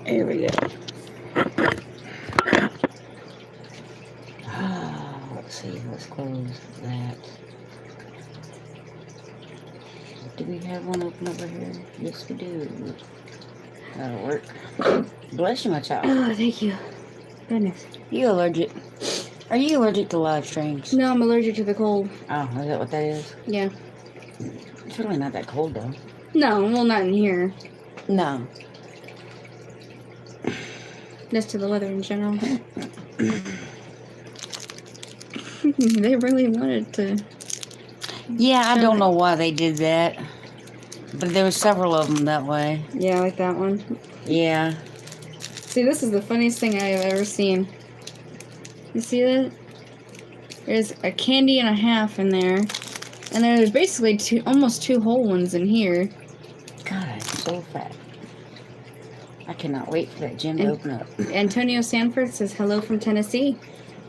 Here we go. Let's see. Let's close that. Do we have one open over here? Yes, we do. That'll work. Bless you, my child. Oh, thank you. Goodness. You allergic? Are you allergic to live streams? No, I'm allergic to the cold. Oh, is that what that is? Yeah. It's really not that cold, though. No, well, not in here. No. Just to the weather in general. They really wanted to. Yeah, I don't know why they did that. But there were several of them that way. Yeah, like that one. Yeah. See, this is the funniest thing I have ever seen. You see that? There's a candy and a half in there. And there's basically almost two whole ones in here. God, I'm so fat. I cannot wait for that gym to open up. Antonio Sanford says hello from Tennessee.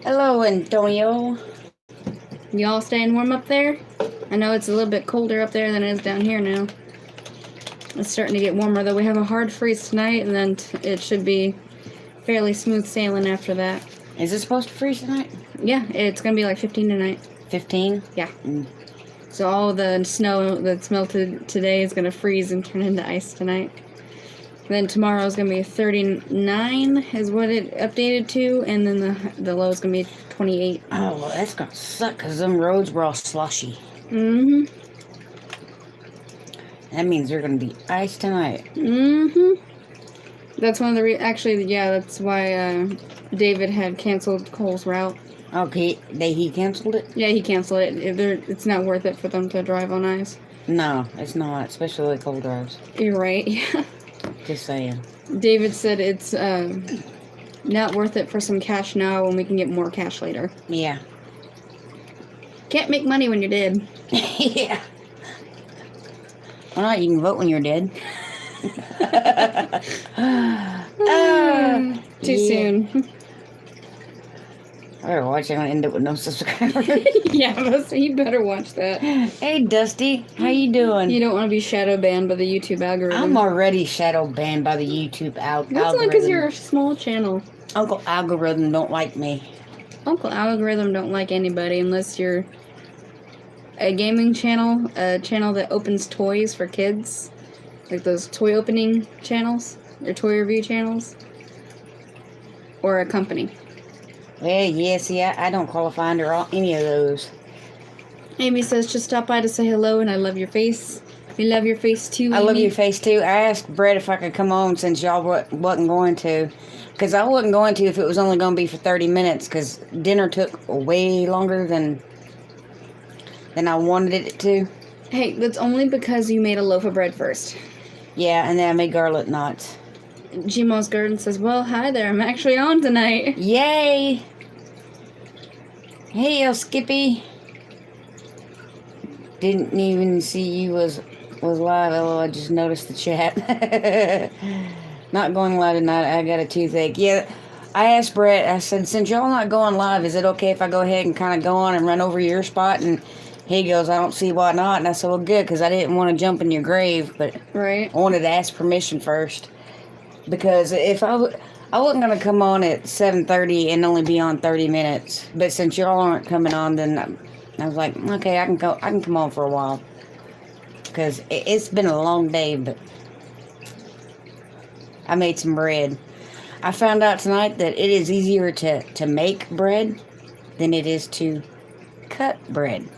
Hello, Antonio. Y'all staying warm up there? I know it's a little bit colder up there than it is down here now. It's starting to get warmer, though. We have a hard freeze tonight, and then it should be fairly smooth sailing after that. Is it supposed to freeze tonight? Yeah, it's going to be like 15 tonight. 15? Yeah. So all the snow that's melted today is going to freeze and turn into ice tonight. Then tomorrow is going to be 39 is what it updated to, and then the low is going to be 28. Oh, well, that's going to suck because them roads were all slushy. Mm-hmm. That means they're going to be ice tonight. Mm-hmm. That's one of the actually, yeah, that's why David had canceled Cole's route. Okay, he canceled it? Yeah, he canceled it. It's not worth it for them to drive on ice. No, it's not, especially cold drives. You're right, yeah. Just saying. David said it's not worth it for some cash now when we can get more cash later. Yeah. Can't make money when you're dead. Yeah. Why not? You can vote when you're dead. Too soon. I better watch it and end up with no subscribers. Yeah, you better watch that. Hey, Dusty. How you doing? You don't want to be shadow banned by the YouTube algorithm. I'm already shadow banned by the YouTube algorithm. That's not because you're a small channel. Uncle Algorithm don't like me. Uncle Algorithm don't like anybody unless you're a gaming channel, a channel that opens toys for kids. Like those toy opening channels, or toy review channels. Or a company. Well, yeah, see, I don't qualify under any of those. Amy says, just stop by to say hello and I love your face. We love your face too, Amy. I love your face too. I asked Brett if I could come on since y'all wasn't going to. Because I wasn't going to if it was only going to be for 30 minutes. Because dinner took way longer than I wanted it to. Hey, that's only because you made a loaf of bread first. Yeah, and then I made garlic knots. Gmo's Garden says, well, hi there. I'm actually on tonight. Yay! Hey, El Skippy. Didn't even see you was live. Aloe, I just noticed the chat. Not going live tonight. I got a toothache. Yeah, I asked Brett. I said, since y'all not going live, is it okay if I go ahead and kind of go on and run over your spot? And he goes, I don't see why not. And I said, well, good, because I didn't want to jump in your grave, but right. I wanted to ask permission first. Because if I wasn't going to come on at 7:30 and only be on 30 minutes. But since y'all aren't coming on, then I was like, okay, I can come on for a while. Because it's been a long day, but I made some bread. I found out tonight that it is easier to make bread than it is to cut bread.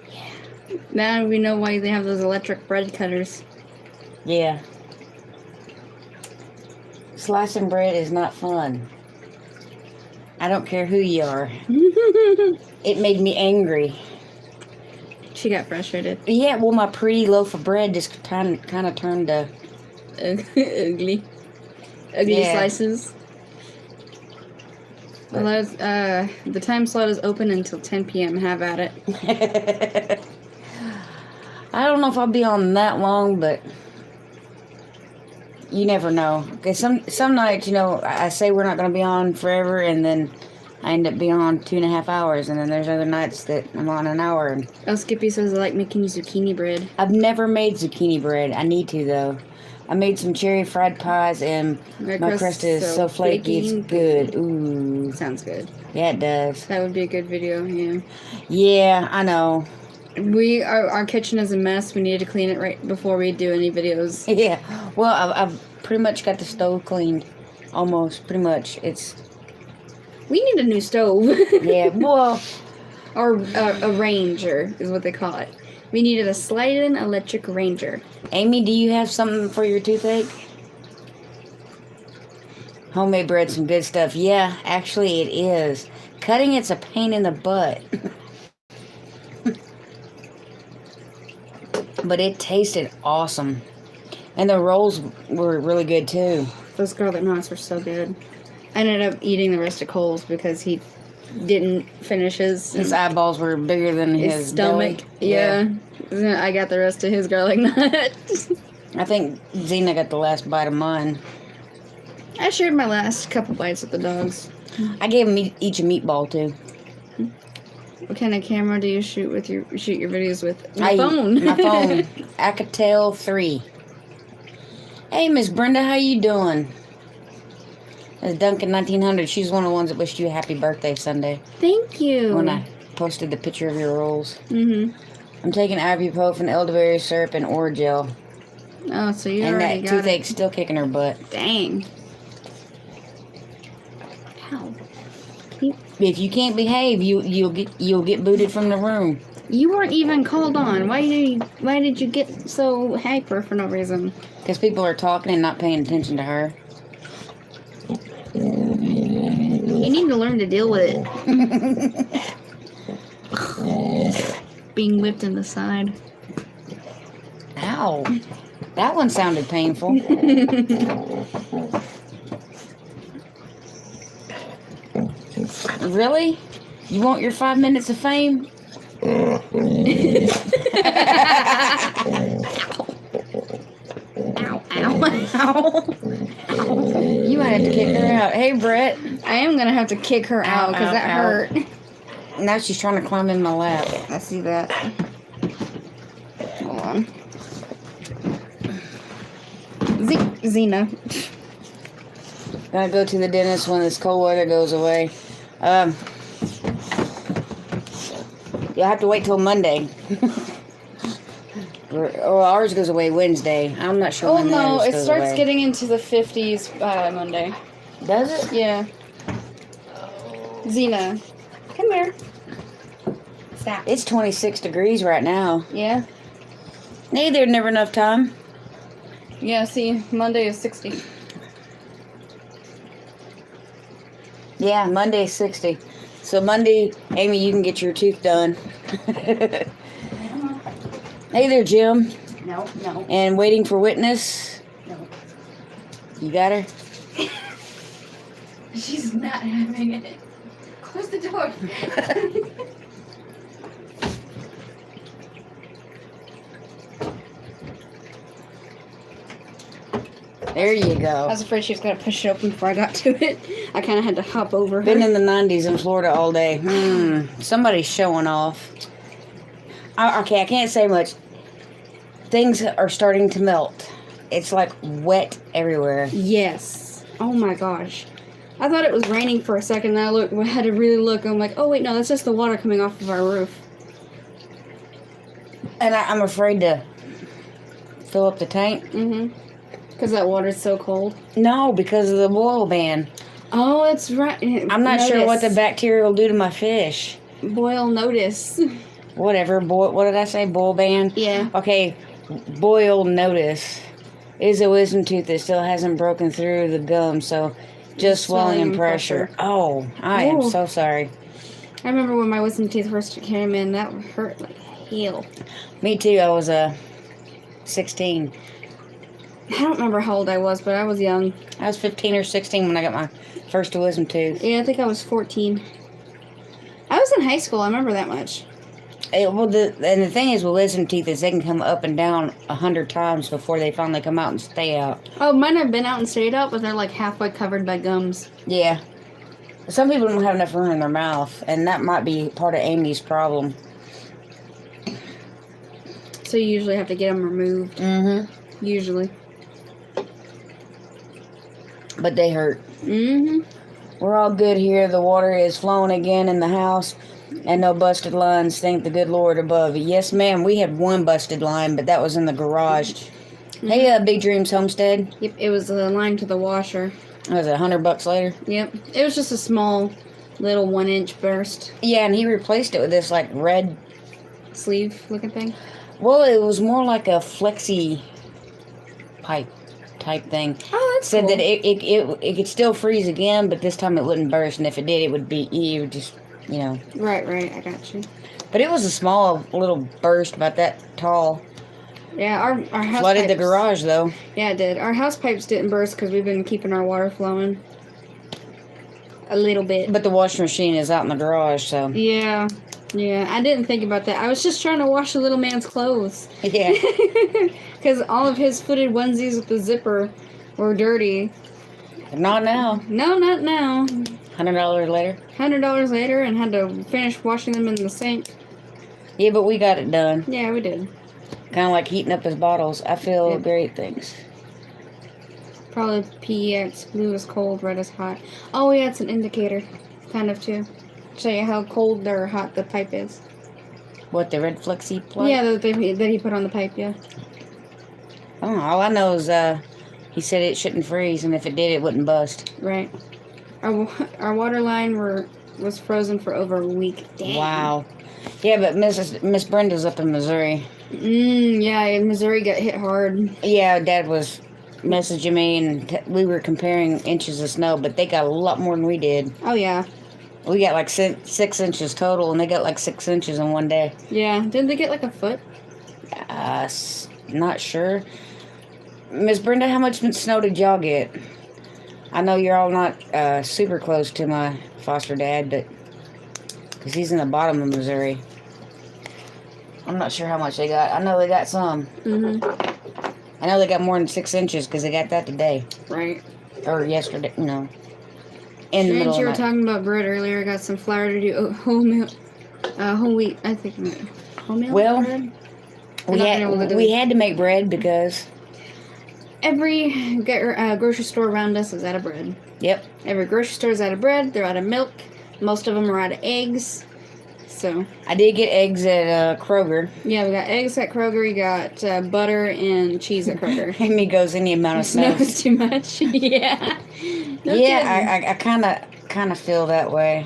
Yeah. Now we know why they have those electric bread cutters. Yeah. Slicing bread is not fun. I don't care who you are. It made me angry. She got frustrated. Yeah, well, my pretty loaf of bread just kind of turned to ugly slices. Well, the time slot is open until 10 p.m. Have at it. I don't know if I'll be on that long, but you never know. Because some nights, I say we're not going to be on forever, and then I end up being on 2.5 hours, and then there's other nights that I'm on an hour. And Skippy says I like making zucchini bread. I've never made zucchini bread. I need to, though. I made some cherry fried pies, and my crust is so flaky, it's good. Ooh. Sounds good. Yeah, it does. That would be a good video, yeah. Yeah, I know. Our kitchen is a mess. We need to clean it right before we do any videos. Yeah. Well, I've pretty much got the stove cleaned. Almost, pretty much. We need a new stove. Yeah, well. Or a Ranger is what they call it. We needed a slide-in electric Ranger. Amy, do you have something for your toothache? Homemade bread, some good stuff. Yeah, actually it is. Cutting it's a pain in the butt. But it tasted awesome. And the rolls were really good too. Those garlic knots were so good. I ended up eating the rest of Cole's because he didn't finish his. His eyeballs were bigger than his stomach. belly. Yeah. I got the rest of his garlic nut. I think Zena got the last bite of mine. I shared my last couple bites with the dogs. I gave them each a meatball too. What kind of camera do you shoot your videos with? My phone. My phone. Alcatel 3. Hey, Miss Brenda, how you doing? That's Duncan 1900. She's one of the ones that wished you a happy birthday Sunday. Thank you. When I posted the picture of your rolls. Mm-hmm. I'm taking ibuprofen, elderberry syrup, and Orajel. Oh, so you and already that got toothache's still kicking her butt. Dang. Ow. If you can't behave, you'll get booted from the room. You weren't even called on. Why did you get so hyper for no reason? Because people are talking and not paying attention to her. You need to learn to deal with it. Being whipped in the side. Ow. That one sounded painful. Really? You want your 5 minutes of fame? Ow, ow, ow. You might have to kick her out. Hey, Brett. I am going to have to kick her out because that hurt. Now she's trying to climb in my lap. I see that. Hold on. Xena. Gonna go to the dentist when this cold weather goes away. You'll have to wait till Monday. Or ours goes away Wednesday. I'm not sure. Oh when no, theirs it goes starts away. getting into the 50s Monday. Does it? Yeah. Xena, come here. Stop. It's 26 degrees right now. Yeah. Hey, there's never enough time. Yeah, see, Monday is 60. Yeah, Monday's 60. So Monday, Amy, you can get your tooth done. Hey there, Jim. No. And waiting for witness. No. You got her? She's not having it. Close the door. There you I go. was afraid she was going to push it open before I got to it. I kind of had to hop over her. Been in the 90s in Florida all day. Somebody's showing off. Okay, I can't say much. Things are starting to melt. It's like wet everywhere. Yes. Oh my gosh. I thought it was raining for a second. Then I had to really look. I'm like, oh wait, no, that's just the water coming off of our roof. And I'm afraid to fill up the tank. Mm-hmm. Because that water's so cold. No, because of the boil ban. Oh, that's right. I'm not sure what the bacteria will do to my fish. Boil notice. Whatever. What did I say? Boil ban? Yeah. Okay. Boil notice is a wisdom tooth that still hasn't broken through the gum, so just swelling and pressure. Oh, I am so sorry. I remember when my wisdom teeth first came in, that hurt like hell. Me too. I was 16. I don't remember how old I was, but I was young. I was 15 or 16 when I got my first wisdom tooth. Yeah, I think I was 14. I was in high school. I remember that much. The thing is with wisdom teeth is they can come up and down 100 times before they finally come out and stay out. Oh, mine have been out and stayed out, but they're like halfway covered by gums. Yeah. Some people don't have enough room in their mouth, and that might be part of Amy's problem. So you usually have to get them removed. Mm-hmm. Usually. but they hurt. Mm-hmm. We're all good here. The water is flowing again in the house, and no busted lines. Thank the good Lord above. Yes, ma'am. We had one busted line, but that was in the garage. Mm-hmm. Hey, Big Dreams Homestead. Yep, it was a line to the washer. Was it $100 later? Yep, it was just a small, little 1-inch burst. Yeah, and he replaced it with this like red Sleeve looking thing. Well, it was more like a flexi pipe type thing. Oh, that's Said cool. that it could still freeze again, but this time it wouldn't burst, and if it did, it would just, Right, I got you. But it was a small little burst, about that tall. Yeah, our house Flooded the pipes- garage, though. Yeah, it did. Our house pipes didn't burst because we've been keeping our water flowing a little bit. But the washing machine is out in the garage, so. Yeah, I didn't think about that. I was just trying to wash the little man's clothes. Yeah. Because all of his footed onesies with the zipper were dirty. Not now. No, not now. $100 later. $100 later and had to finish washing them in the sink. Yeah, but we got it done. Yeah, we did. Kind of like heating up his bottles. I feel Yeah. great things. Probably PX. Blue is cold, red is hot. Oh, yeah, it's an indicator. Kind of, too. Show you how cold or hot the pipe is. What, the red flexi plug? Yeah, that he put on the pipe, yeah. Oh, all I know is he said it shouldn't freeze, and if it did, it wouldn't bust. Right. Our water line was frozen for over a week. Damn. Wow. Yeah, but Miss Brenda's up in Missouri. Yeah, Missouri got hit hard. Yeah, Dad was messaging me, and we were comparing inches of snow, but they got a lot more than we did. Oh, yeah. We got like 6 inches total, and they got like 6 inches in one day. Yeah. Didn't they get like a foot? Not sure. Miss Brenda, how much snow did y'all get? I know you're all not super close to my foster dad, but because he's in the bottom of Missouri. I'm not sure how much they got. I know they got some. I know they got more than 6 inches because they got that today. Right. Or yesterday, In the Strange, middle of you the were night. talking about bread earlier. I got some flour to do whole wheat. I think wholemeal Well, bread. We're not gonna be able to do we it. had to make bread because... Every grocery store around us is out of bread. Yep. Every grocery store is out of bread. They're out of milk. Most of them are out of eggs. So I did get eggs at Kroger. yeah, we got eggs at Kroger. You got butter and cheese at Kroger. Amy goes any amount of snow. Snow's too much. Yeah. No kidding. I kind of feel that way.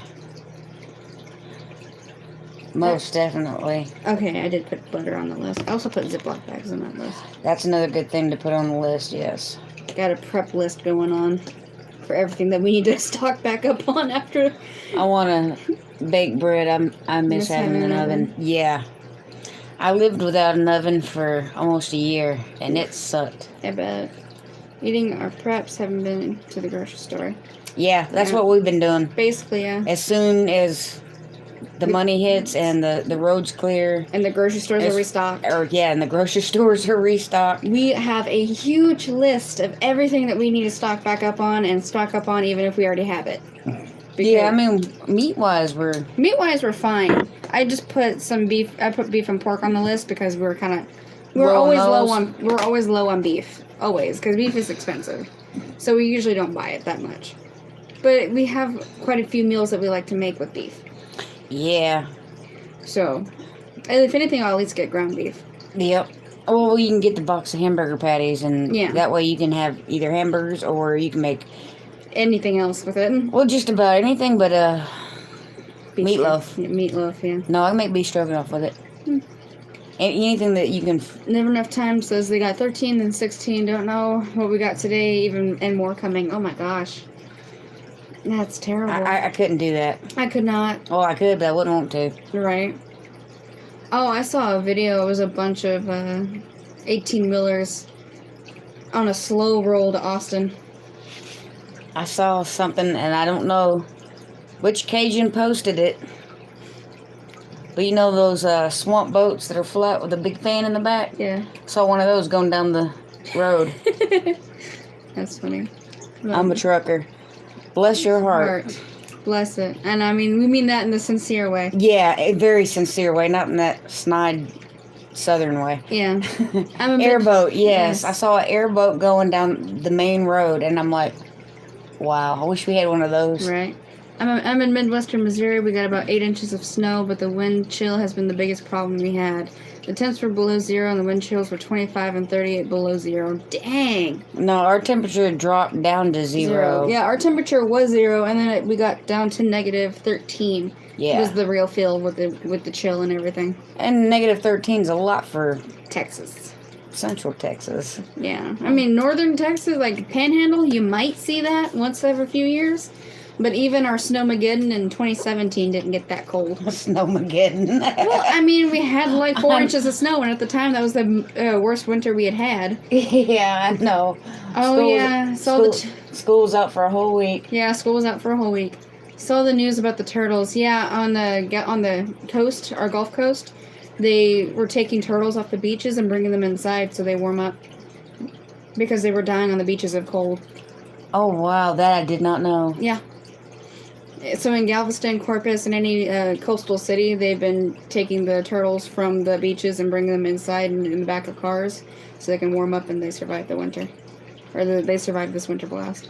Most definitely. Okay, I did put butter on the list. I also put Ziploc bags on that list. That's another good thing to put on the list, yes. Got a prep list going on for everything that we need to stock back up on after. I want to bake bread. I miss having an oven. Yeah. I lived without an oven for almost a year, and it sucked. I bet. Eating our preps, haven't been to the grocery store. Yeah, that's Yeah. what we've been doing. Basically, yeah. As soon as the money hits and the road's clear, And the grocery stores are restocked. and the grocery stores are restocked. We have a huge list of everything that we need to stock back up on and stock up on even if we already have it. Yeah, I mean, meat-wise, Meat-wise, we're fine. I just put some beef. I put beef and pork on the list because we're Rolling always low on beef. Always, because beef is expensive. So we usually don't buy it that much. But we have quite a few meals that we like to make with beef. yeah. So, if anything, I'll at least get ground beef. Yep. Well, you can get the box of hamburger patties, and Yeah. that way you can have either hamburgers or you can make, Anything else with it? well, just about anything but Beef meatloaf. Yeah, meatloaf, yeah. No, I can make beef stroganoff with it. Anything that you can... Never Enough Time says they got 13 and 16. Don't know what we got today, even and more coming. Oh my gosh. That's terrible. I couldn't do that. I could not. Oh, I could, but I wouldn't want to. You're right. Oh, I saw a video. It was a bunch of 18-wheelers on a slow roll to Austin. I saw something, and I don't know which Cajun posted it. But you know those swamp boats that are flat with a big fan in the back? Yeah. Saw one of those going down the road. That's funny. I'm a trucker. Bless your heart. Bless it. And I mean, we mean that in the sincere way. Yeah, a very sincere way, not in that snide southern way. Yeah. I'm a Airboat, yes. Yes. I saw an airboat going down the main road, and I'm like, Wow, I wish we had one of those. Right. I'm in Midwestern Missouri. We got about 8 inches of snow, but the wind chill has been the biggest problem we had. The temps were below zero, and the wind chills were 25 and 38 below zero. Dang. No, our temperature dropped down to zero. Yeah, our temperature was zero, and then we got down to negative 13. Yeah. It was the real feel with the chill and everything. And negative 13 is a lot for Texas. Central Texas. Yeah. I mean, northern Texas, like Panhandle, you might see that once every few years. But even our Snowmageddon in 2017 didn't get that cold. Snowmageddon. Well, I mean, we had like 4 inches of snow, and at the time, that was the worst winter we had. Yeah, I know. Oh, yeah. School's out for a whole week. Yeah, school was out for a whole week. Saw the news about the turtles. Yeah, on the coast, our Gulf Coast, they were taking turtles off the beaches and bringing them inside so they warm up. Because they were dying on the beaches of cold. Oh, wow. That I did not know. Yeah. So in Galveston, Corpus, and any coastal city, they've been taking the turtles from the beaches and bringing them inside in the back of cars so they can warm up and they survive the winter. Or they survive this winter blast.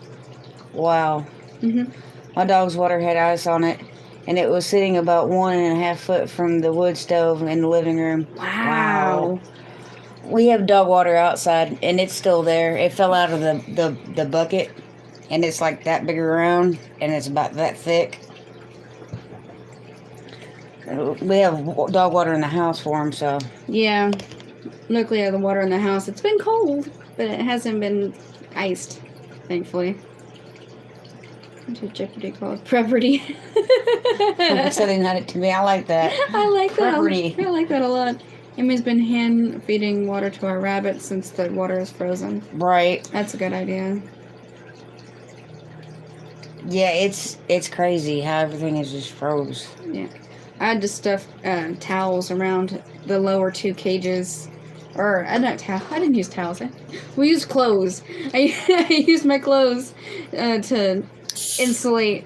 Wow. Mm-hmm. My dog's water had ice on it, and it was sitting about 1.5 foot from the wood stove in the living room. Wow. We have dog water outside, and it's still there. It fell out of the bucket, and it's like that big around, and it's about that thick. We have dog water in the house for him, so. Yeah. Luckily, I have the water in the house. It's been cold, but it hasn't been iced, thankfully. What's your Jeopardy called? Preparty. Something had it to me. I like that. I like that. Preparty. I like that a lot. Amy's been hand feeding water to our rabbits since the water is frozen. Right. That's a good idea. Yeah, it's crazy how everything is just froze. Yeah. I had to stuff towels around the lower 2 cages. Or, I didn't use towels. We used clothes. I used my clothes to insulate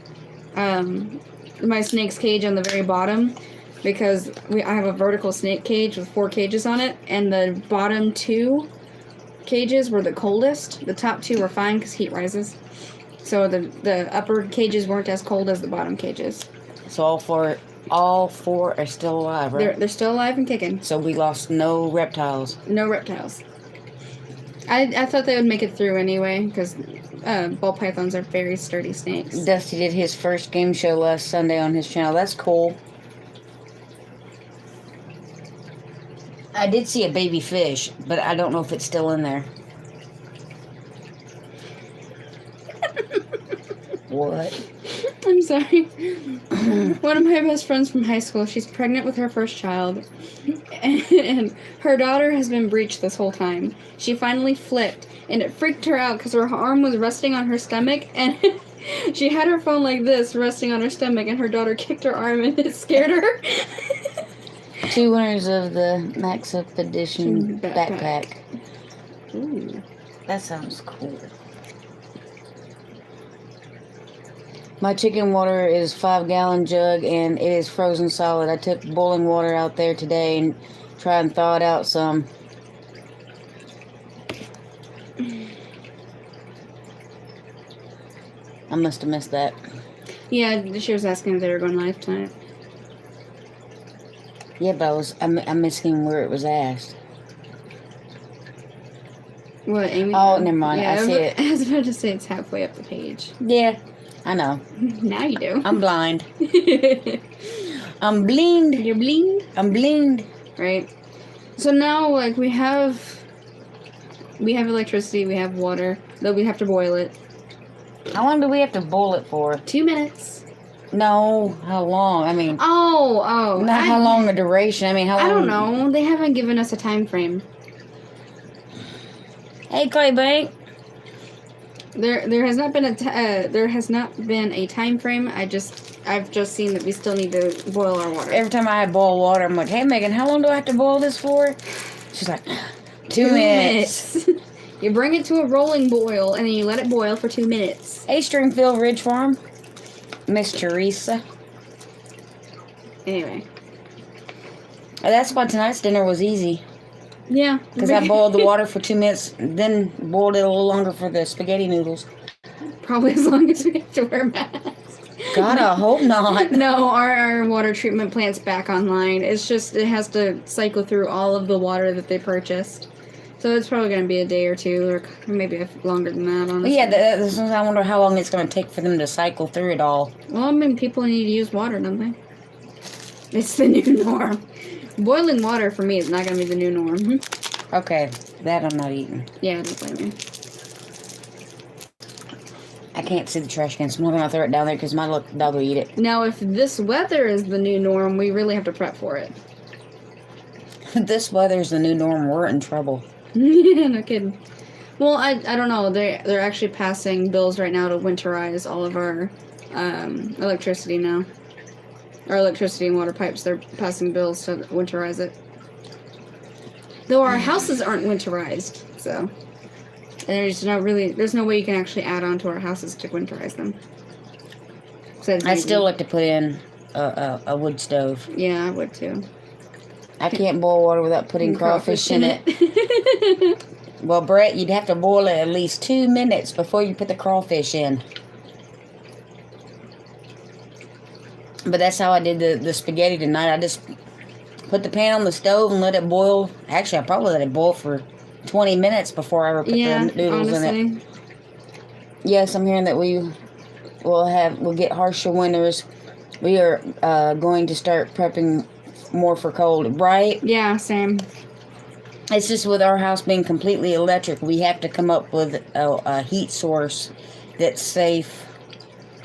my snake's cage on the very bottom. Because I have a vertical snake cage with 4 cages on it. And the bottom 2 cages were the coldest. The top 2 were fine because heat rises. So the upper cages weren't as cold as the bottom cages. So all four are still alive, right? They're still alive and kicking. So we lost no reptiles. No reptiles. I thought they would make it through anyway, because ball pythons are very sturdy snakes. Dusty did his first game show last Sunday on his channel. That's cool. I did see a baby fish, but I don't know if it's still in there. What? I'm sorry. One of my best friends from high school, she's pregnant with her first child. And her daughter has been breached this whole time. She finally flipped, and it freaked her out because her arm was resting on her stomach, and she had her phone like this, resting on her stomach, and her daughter kicked her arm, and it scared her. 2 winners of the Max Up Edition backpack. Ooh. That sounds cool. My chicken water is 5-gallon jug, and it is frozen solid. I took boiling water out there today and tried and thaw it out some. I must have missed that. Yeah, she was asking if they were going live tonight. Yeah, but I'm asking where it was asked. What, Amy? Oh, never mind. Yeah, I see it. I was about to say it's halfway up the page. Yeah, I know. Now you do. I'm blind. I'm blind. You're blind? I'm blind. Right. So now, like, we have electricity, we have water, though we have to boil it. How long do we have to boil it for? 2 minutes. No, how long? I mean, Oh. not how long the duration. I mean, how long? I don't know. They haven't given us a time frame. Hey, Claybank. There has not been a time frame. I've just seen that we still need to boil our water. Every time I boil water, I'm like, hey, Megan, how long do I have to boil this for? She's like, 2 minutes. You bring it to a rolling boil, and then you let it boil for 2 minutes. Hey, Stringfield Ridge Farm. Miss Teresa. Anyway. That's why tonight's dinner was easy. Yeah. Because I boiled the water for 2 minutes, then boiled it a little longer for the spaghetti noodles. Probably as long as we have to wear masks. God, I hope not. No, our water treatment plant's back online. It's just, it has to cycle through all of the water that they purchased. So it's probably going to be a day or two, or maybe longer than that, honestly. Yeah, I wonder how long it's going to take for them to cycle through it all. Well, I mean, people need to use water, don't they? It's the new norm. Boiling water for me is not going to be the new norm. Okay, that I'm not eating. Yeah, don't blame me. I can't see the trash can, so I'm not going to throw it down there because my dog will eat it. Now, if this weather is the new norm, we really have to prep for it. This weather's the new norm. We're in trouble. No kidding. Well, I don't know. They're actually passing bills right now to winterize all of our electricity now. Our electricity and water pipes, they're passing bills to winterize it. Though our houses aren't winterized, so... And there's no way you can actually add on to our houses to winterize them. I still like to put in a wood stove. Yeah, I would too. I can't boil water without putting crawfish in it. Well, Brett, you'd have to boil it at least 2 minutes before you put the crawfish in. But that's how I did the spaghetti tonight. I just put the pan on the stove and let it boil. Actually, I probably let it boil for 20 minutes before I ever put the noodles in it. Yes, I'm hearing that we'll get harsher winters. We are going to start prepping more for cold, right? Yeah, same. It's just with our house being completely electric, we have to come up with a heat source that's safe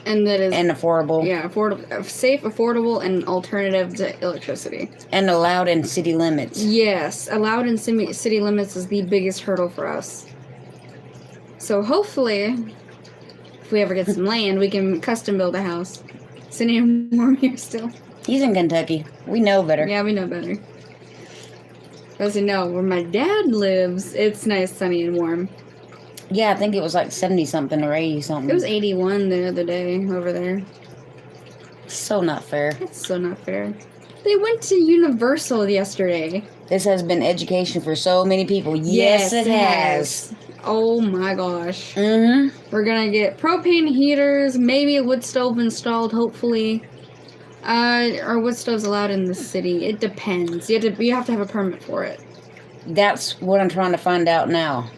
and affordable. Yeah, safe, affordable, and alternative to electricity. And allowed in city limits. Yes, allowed in city limits is the biggest hurdle for us. So hopefully, if we ever get some land, we can custom build a house. Is any warm here still? He's in Kentucky. We know better. Yeah, we know better. As you know, where my dad lives, it's nice, sunny, and warm. Yeah, I think it was like 70-something or 80-something. It was 81 the other day over there. So not fair. That's so not fair. They went to Universal yesterday. This has been education for so many people. Yes, it has. Oh my gosh. Mm-hmm. We're gonna get propane heaters, maybe a wood stove installed, hopefully. Are wood stoves allowed in the city? It depends. You have to have a permit for it. That's what I'm trying to find out now.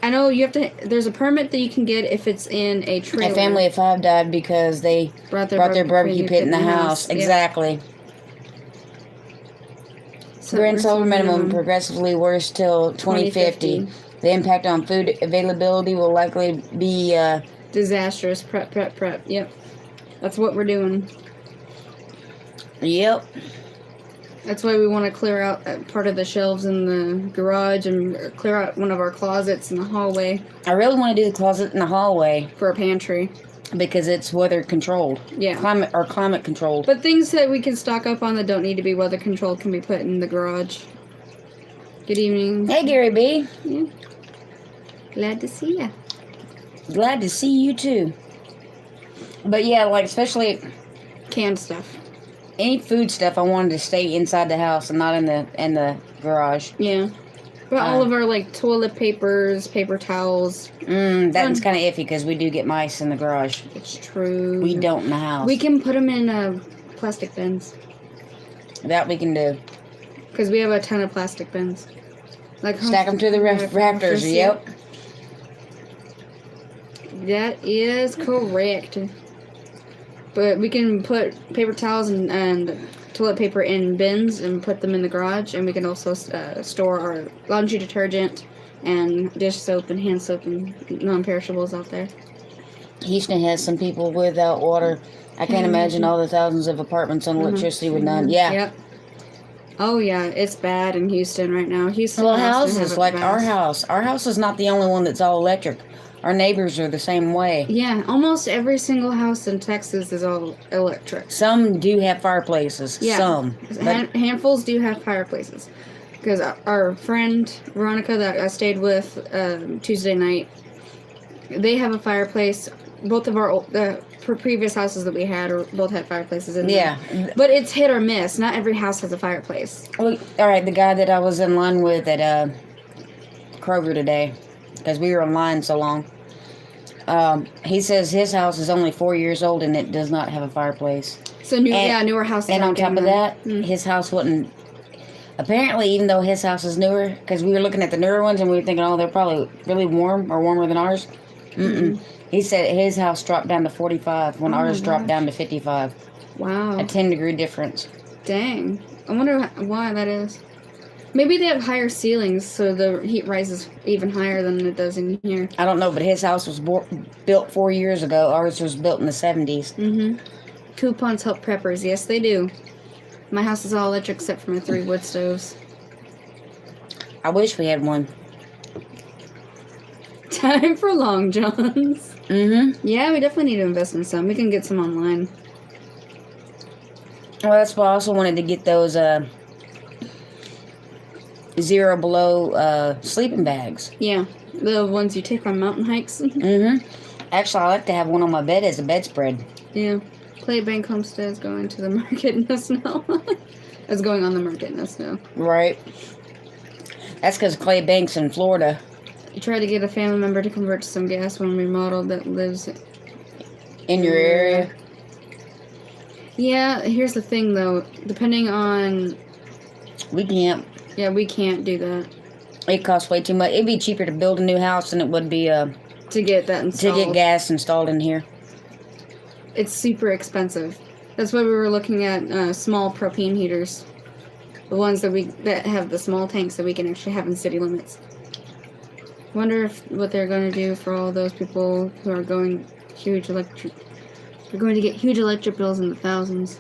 I know you have to. There's a permit that you can get if it's in a trailer. A family of 5 died because they brought their barbecue pit in the house. Yep. Exactly. So Grand solar minimum progressively worse till 2050. The impact on food availability will likely be disastrous. Prep. Yep. That's what we're doing. Yep. That's why we want to clear out part of the shelves in the garage and clear out one of our closets in the hallway. I really want to do the closet in the hallway. For a pantry. Because it's weather controlled. Yeah. Climate controlled. But things that we can stock up on that don't need to be weather controlled can be put in the garage. Good evening. Hey, Gary B. Yeah. Glad to see ya. Glad to see you too. But yeah, like especially canned stuff. Any food stuff I wanted to stay inside the house and not in the garage. Yeah. But all of our like toilet papers, paper towels. That's kind of iffy because we do get mice in the garage. It's true. We don't in the house. We can put them in plastic bins. That we can do. Because we have a ton of plastic bins. Like stack them to the rafters. Yep. That is correct. But we can put paper towels and toilet paper in bins and put them in the garage. And we can also store our laundry detergent and dish soap and hand soap and non-perishables out there. Houston has some people without water. I can't imagine all the thousands of apartments on electricity with none. Yeah. Yep. Oh, yeah. It's bad in Houston right now. Well, houses like our house. Our house is not the only one that's all electric. Our neighbors are the same way. Yeah, almost every single house in Texas is all electric. Some do have fireplaces. Yeah. Some. Handfuls do have fireplaces. Because our friend, Veronica, that I stayed with Tuesday night, they have a fireplace. Both of our previous houses that we had both had fireplaces in them. Yeah. But it's hit or miss. Not every house has a fireplace. Well, all right, the guy that I was in line with at Kroger today, because we were in line so long, He says his house is only 4 years old and it does not have a fireplace. So newer houses. And on top of that, Mm. his house wouldn't. Apparently, even though his house is newer, because we were looking at the newer ones and we were thinking, oh, they're probably really warm or warmer than ours. Mm-mm. He said his house dropped down to 45 when ours dropped down to 55. Wow. A 10-degree difference. Dang. I wonder why that is. Maybe they have higher ceilings, so the heat rises even higher than it does in here. I don't know, but his house was built 4 years ago. Ours was built in the 70s. Mm-hmm. Coupons help preppers. Yes, they do. My house is all electric except for my 3 wood stoves. I wish we had one. Time for Long Johns. Mm-hmm. Yeah, we definitely need to invest in some. We can get some online. Well, that's why I also wanted to get those 0 below sleeping bags. Yeah, the ones you take on mountain hikes. Mm-hmm. Actually, I like to have one on my bed as a bedspread. Yeah. Claybank Homestead's going to the market in the snow. It's going on the market in the snow. Right. That's because Clay Bank's in Florida. I tried to get a family member to convert to some gas when remodeled that lives In your area? Yeah, here's the thing though. Depending on... We can't. Yeah, we can't do that. It costs way too much. It'd be cheaper to build a new house than it would be to get that installed. to get gas installed in here. It's super expensive. That's why we were looking at small propane heaters. The ones that have the small tanks that we can actually have in city limits. Wonder what they're going to do for all those people who are going huge electric... They're going to get huge electric bills in the thousands.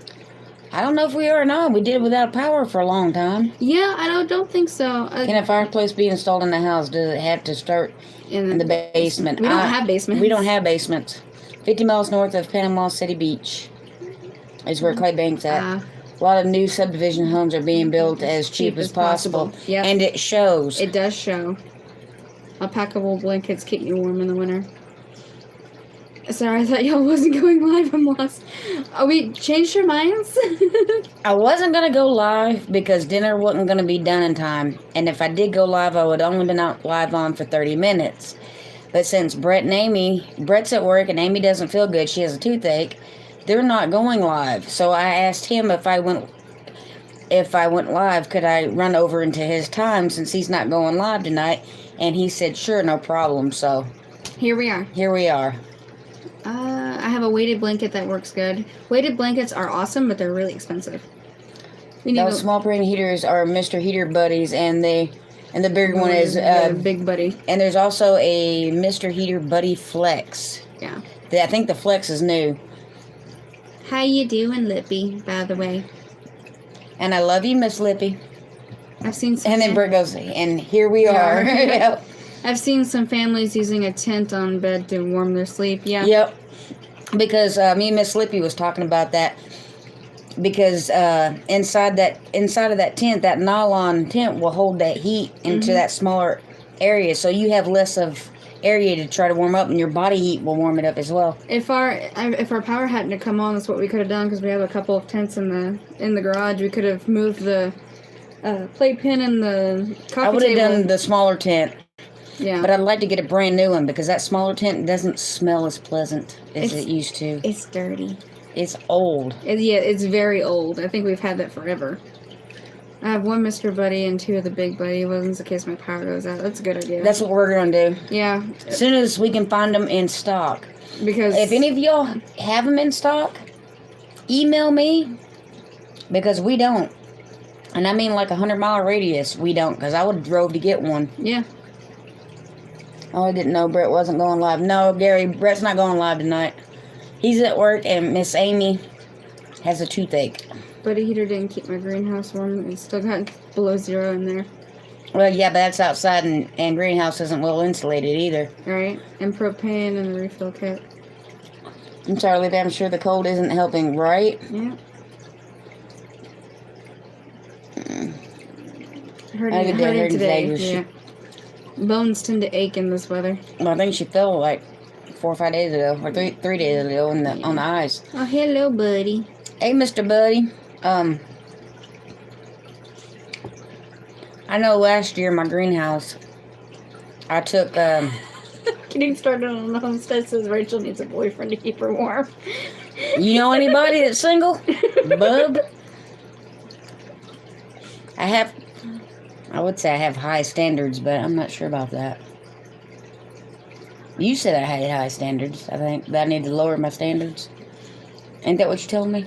I don't know if we are or not. We did without power for a long time. Yeah, I don't think so. Can a fireplace be installed in the house? Does it have to start in the basement? We don't have basements. We don't have basements. 50 miles north of Panama City Beach is where Clay Bank's at. A lot of new subdivision homes are being built as cheap as possible. Yep. And it shows. It does show. Alpaca-wool blankets keep you warm in the winter. Sorry, I thought y'all wasn't going live. I'm lost. Oh, we changed your minds? I wasn't going to go live because dinner wasn't going to be done in time. And if I did go live, I would only been out live on for 30 minutes. But since Brett's at work and Amy doesn't feel good, she has a toothache, they're not going live. So I asked him if I went live, could I run over into his time since he's not going live tonight? And he said, sure, no problem. So here we are. Here we are. I have a weighted blanket that works good. Weighted blankets are awesome, but they're really expensive. Those small propane heaters are Mr. Heater Buddies, and the bigger one is Big Buddy. And there's also a Mr. Heater Buddy Flex. Yeah. I think the Flex is new. How you doing, Lippy? By the way. And I love you, Miss Lippy. I've seen some. And then Brett goes, and here we are. I've seen some families using a tent on bed to warm their sleep. Yeah. Yep. Because me and Miss Lippy was talking about that. Because inside of that tent, that nylon tent will hold that heat into that smaller area, so you have less of area to try to warm up, and your body heat will warm it up as well. If our power hadn't to come on, that's what we could have done, because we have a couple of tents in the garage. We could have moved the playpen and the coffee table. I would have done the smaller tent. Yeah. But I'd like to get a brand new one because that smaller tent doesn't smell as pleasant as it used to. It's dirty. It's old. It's very old. I think we've had that forever. I have one Mr. Buddy and 2 of the Big Buddy ones in case my power goes out. That's a good idea. That's what we're going to do. Yeah. As soon as we can find them in stock. Because if any of y'all have them in stock, email me because we don't. And I mean like 100-mile radius, we don't, because I would have drove to get one. Yeah. Oh, I didn't know Brett wasn't going live. No, Gary, Brett's not going live tonight. He's at work, and Miss Amy has a toothache. Buddy heater didn't keep my greenhouse warm. It still got below 0 in there. Well, yeah, but that's outside, and greenhouse isn't well insulated either. Right. And propane and the refill kit. I'm sorry, Libby, I'm sure the cold isn't helping, right? Yeah. I heard today. Yeah. Bones tend to ache in this weather. Well, I think she fell like 4 or 5 days ago, or three days ago on the ice. Oh, hello, buddy. Hey, Mr. Buddy. I know last year in my greenhouse, I took Getting started on the homestead says Rachel needs a boyfriend to keep her warm. You know anybody that's single? Bub? I would say I have high standards, but I'm not sure about that. You said I had high standards. I think that I need to lower my standards. Ain't that what you told me?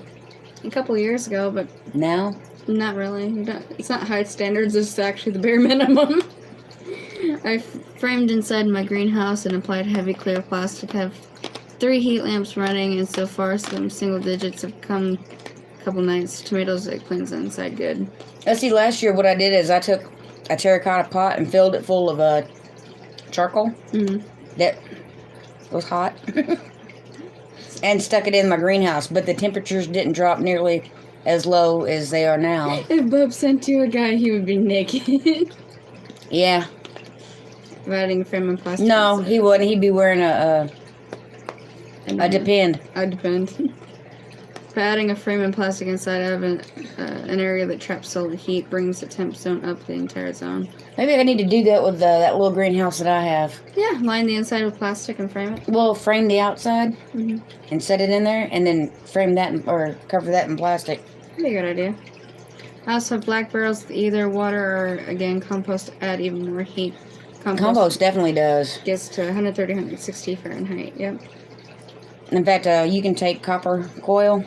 A couple of years ago, but Now? not really. It's not high standards, it's actually the bare minimum. I framed inside my greenhouse and applied heavy clear plastic. Have 3 heat lamps running, and so far some single digits have come a couple nights. Tomatoes, eggplants inside good. Let's see, last year what I did is I took a terracotta pot and filled it full of charcoal. Mm-hmm. That was hot. And stuck it in my greenhouse, but the temperatures didn't drop nearly as low as they are now. If Bub sent you a guy, he would be naked. Yeah. Adding a frame and plastic. No, inside. he wouldn't. He'd be wearing a depend. I depend. By adding a frame and plastic inside of an area that traps solar heat brings the temp zone up the entire zone. Maybe I need to do that with that little greenhouse that I have. Yeah, line the inside with plastic and frame it. Well, frame the outside Mm-hmm. and set it in there, and then frame that or cover that in plastic. That'd be a good idea. I also have black barrels with either water or, again, compost to add even more heat. Compost definitely does. Gets to 130, 160 Fahrenheit, yep. In fact, you can take copper coil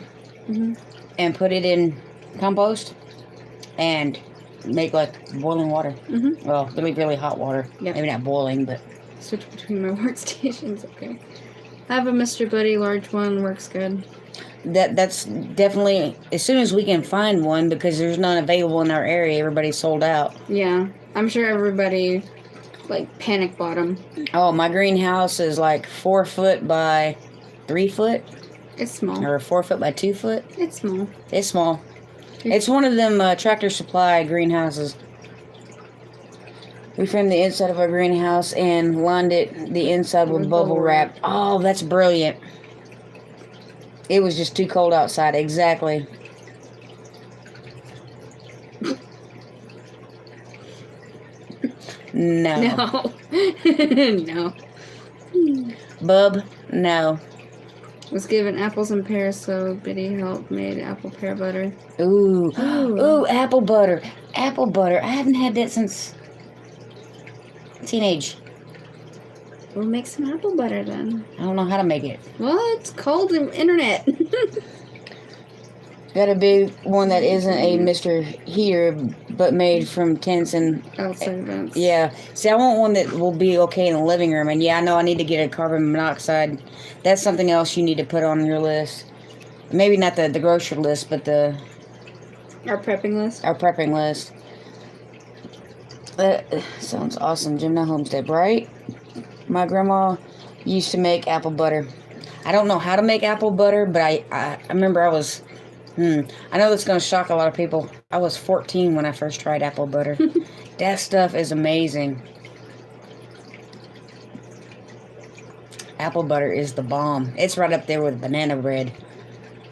Mm-hmm. and put it in compost and make like boiling water. Mm-hmm. Well, really, really hot water. Yep. Maybe not boiling, but Switch between my workstations, okay. I have a Mr. Buddy large one, works good. that's definitely as soon as we can find one, because there's none available in our area. Everybody's sold out. Yeah, I'm sure everybody, panic bought them. Oh, my greenhouse is like 4 foot by 3 foot, It's small. or 4 foot by 2 foot. It's small. It's small. It's one of them Tractor Supply greenhouses. We framed the inside of our greenhouse and lined the inside with bubble wrap. Oh, that's brilliant. It was just too cold outside. Exactly. No. No. No. Bub, no. Was given apples and pears, so Biddy helped made apple pear butter. Ooh. Ooh, apple butter. Apple butter. I haven't had that since teenage. We'll make some apple butter then. I don't know how to make it. Well, it's called the internet. Gotta be one that isn't a Mr. Heater, but made from tents and... Outside events. Yeah. See, I want one that will be okay in the living room. And yeah, I know I need to get a carbon monoxide. That's something else you need to put on your list. Maybe not the grocery list, but Our prepping list. our prepping list. That sounds awesome. Gymna Homestead, right? My grandma used to make apple butter. I don't know how to make apple butter, but I remember I was... I know that's going to shock a lot of people. I was 14 when I first tried apple butter. That stuff is amazing. Apple butter is the bomb. It's right up there with banana bread.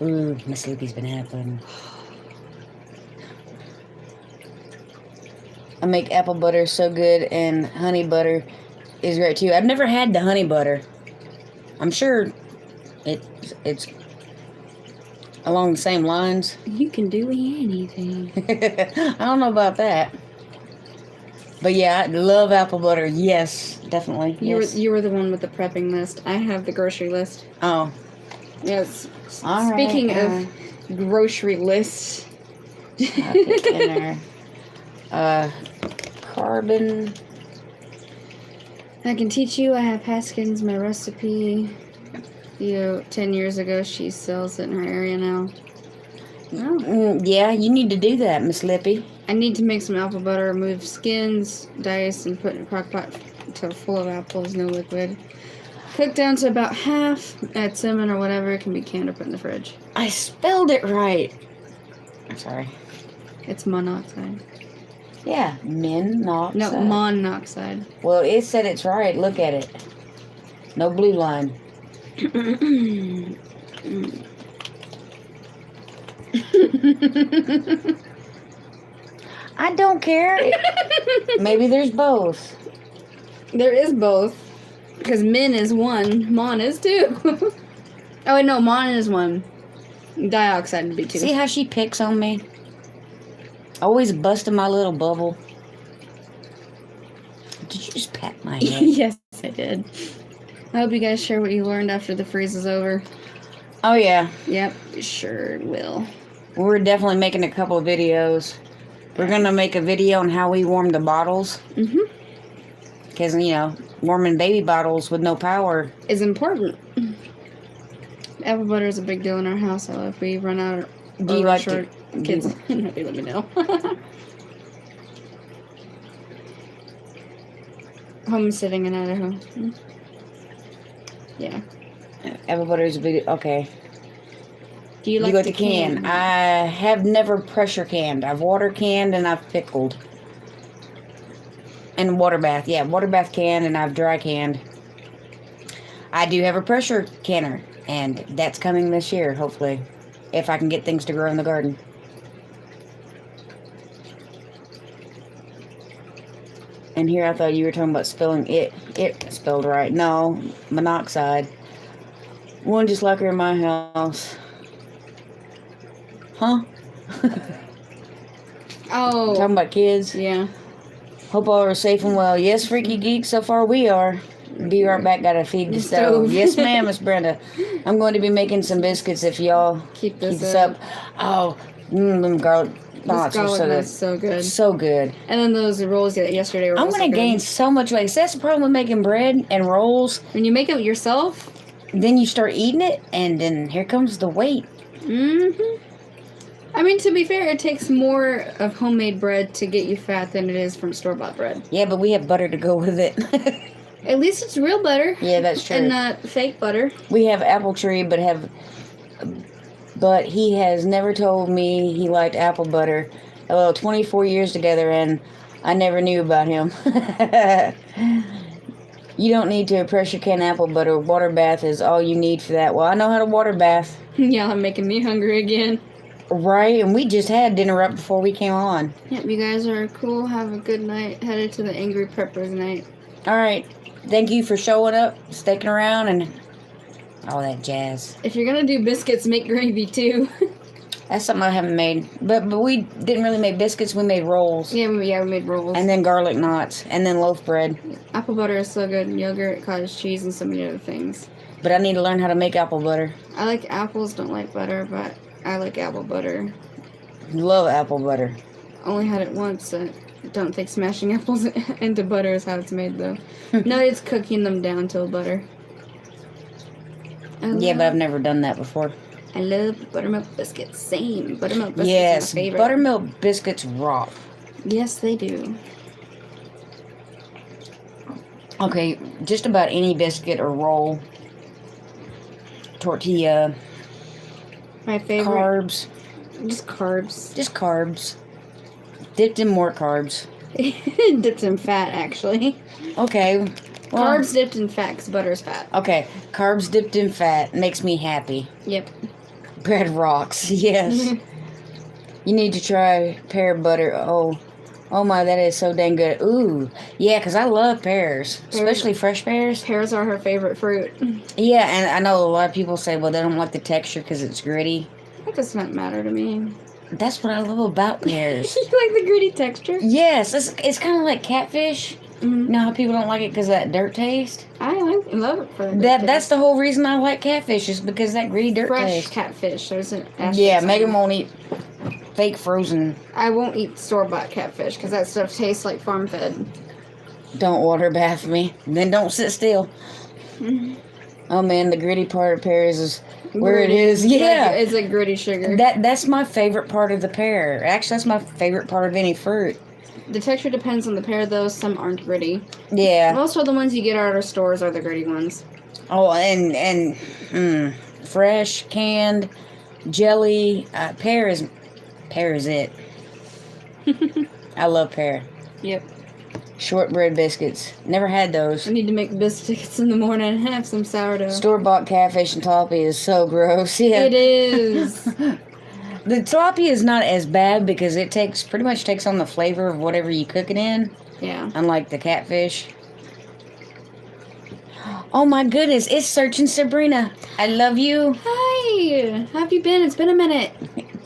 Ooh, Miss Sleepy's banana pudding. I make apple butter so good, and honey butter is great too. I've never had the honey butter. I'm sure it's along the same lines. You can do anything. I don't know about that. But yeah, I love apple butter. Yes, definitely. Yes. You were the one with the prepping list. I have the grocery list. Oh. Yes. All Speaking right, of grocery lists. dinner. Carbon. I can teach you. I have Haskins, my recipe. 10 years ago, she sells it in her area now. Oh. Yeah, you need to do that, Miss Lippy. I need to make some apple butter, remove skins, dice, and put in a crock pot until full of apples, no liquid. Cook down to about half, add cinnamon or whatever. It can be canned or put in the fridge. I spelled it right. I'm sorry. It's monoxide. Yeah, monoxide. No, monoxide. Well, it said it's right. Look at it. No blue line. I don't care. Maybe there's both. There is both. Because min is 1, mon is 2. Oh, wait, no, mon is 1. Dioxide would be 2. See how she picks on me? Always busting my little bubble. Did you just pat my head? Yes, I did. I hope you guys share what you learned after the freeze is over. Oh, yeah. Yep, sure will. We're definitely making a couple of videos. We're going to make a video on how we warm the bottles. Mm-hmm. Because, you know, warming baby bottles with no power is important. Apple butter is a big deal in our house. So if we run out Do you like short kids, maybe let me know. Homesteading in Idaho. Yeah. Apple butter is a big... Okay. Do you like the the can? I have never pressure canned. I've water canned and I've pickled. And water bath. Yeah, water bath canned and I've dry canned. I do have a pressure canner. And that's coming this year, hopefully. If I can get things to grow in the garden. And here I thought you were talking about spelling it. It spelled right. No, monoxide. One just like her in my house. Huh? Oh. Talking about kids. Yeah. Hope all are safe and well. Yes, Freaky Geek, so far we are. Be right back, gotta feed the stove. Yes, ma'am, Miss Brenda. I'm going to be making some biscuits if y'all keep this up. Oh, them garlic knots are so good. So good. And then those rolls yesterday were I'm going to gain so much weight. That's the problem with making bread and rolls. When you make it yourself, then you start eating it, and then here comes the weight. Mm-hmm. I mean, to be fair, it takes more of homemade bread to get you fat than it is from store-bought bread. Yeah, but we have butter to go with it. At least it's real butter. Yeah, that's true. And not fake butter. We have apple tree, but he has never told me he liked apple butter. Well, 24 years together, and I never knew about him. You don't need to pressure can apple butter. Water bath is all you need for that. Well, I know how to water bath. Yeah, I'm making me hungry again. Right, and we just had dinner right before we came on. Yep, you guys are cool. Have a good night. Headed to the Angry Preppers night. All right. Thank you for showing up, sticking around, and all that jazz. If you're going to do biscuits, make gravy, too. That's something I haven't made. But we didn't really make biscuits. We made rolls. Yeah, we made rolls. And then garlic knots. And then loaf bread. Apple butter is so good. Yogurt, cottage cheese, and so many other things. But I need to learn how to make apple butter. I like apples, don't like butter, but I like apple butter. Love apple butter. Only had it once. Don't think smashing apples into butter is how it's made, though. No, it's cooking them down till butter. Yeah, but I've never done that before. I love buttermilk biscuits. Same. Buttermilk biscuits yes, are my favorite. Buttermilk biscuits rock. Yes, they do. Okay, just about any biscuit or roll. Tortilla. My favorite. Carbs. Just carbs. Just carbs. Dipped in more carbs. Dipped in fat, actually. Okay. Well, carbs dipped in fat, because butter's fat. Okay, carbs dipped in fat makes me happy. Yep. Bread rocks, yes. You need to try pear butter. Oh my, that is so dang good. Ooh, yeah, because I love pears, especially fresh pears. Pears are her favorite fruit. Yeah, and I know a lot of people say, well, they don't like the texture because it's gritty. That does not matter to me. That's what I love about pears. You like the gritty texture? Yes, it's kind of like catfish. Mm-hmm. You know how people don't like it because of that dirt taste? I love it for That's the whole reason I like catfish is because that gritty dirt fresh taste. catfish. There's an Yeah, Megan won't eat fake frozen. I won't eat store-bought catfish because that stuff tastes like farm-fed. Don't water bath me. Then don't sit still. Mm-hmm. Oh man, the gritty part of pears is where it is. Yeah, it's like gritty sugar. That's my favorite part of the pear. Actually, that's my favorite part of any fruit. The texture depends on the pear, though. Some aren't gritty. Yeah. Most of the ones you get at our stores are the gritty ones. Oh, and fresh, canned, jelly. Pear is it. I love pear. Yep. Shortbread biscuits. Never had those. I need to make biscuits in the morning and have some sourdough. Store-bought catfish and tilapia is so gross. Yeah. It is. The tilapia is not as bad because it pretty much takes on the flavor of whatever you cook it in. Yeah. Unlike the catfish. Oh my goodness, it's Searching Sabrina. I love you. Hi! How have you been? It's been a minute.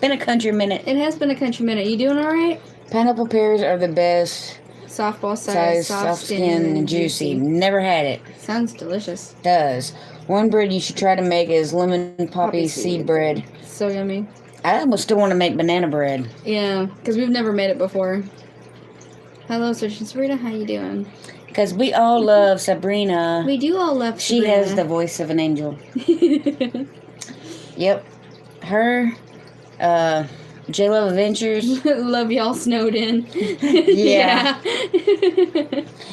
Been a country minute. It has been a country minute. You doing alright? Pineapple pears are the best. Softball size, Soft skin, and juicy. Never had it. Sounds delicious. Does. One bread you should try to make is lemon poppy seed bread. So yummy. I almost still want to make banana bread. Yeah, because we've never made it before. Hello, Searching Sabrina. How you doing? Because we all love Sabrina. We do all love She Sabrina. has the voice of an angel. Yep. Her, J-Love Adventures. Love y'all snowed in. Yeah.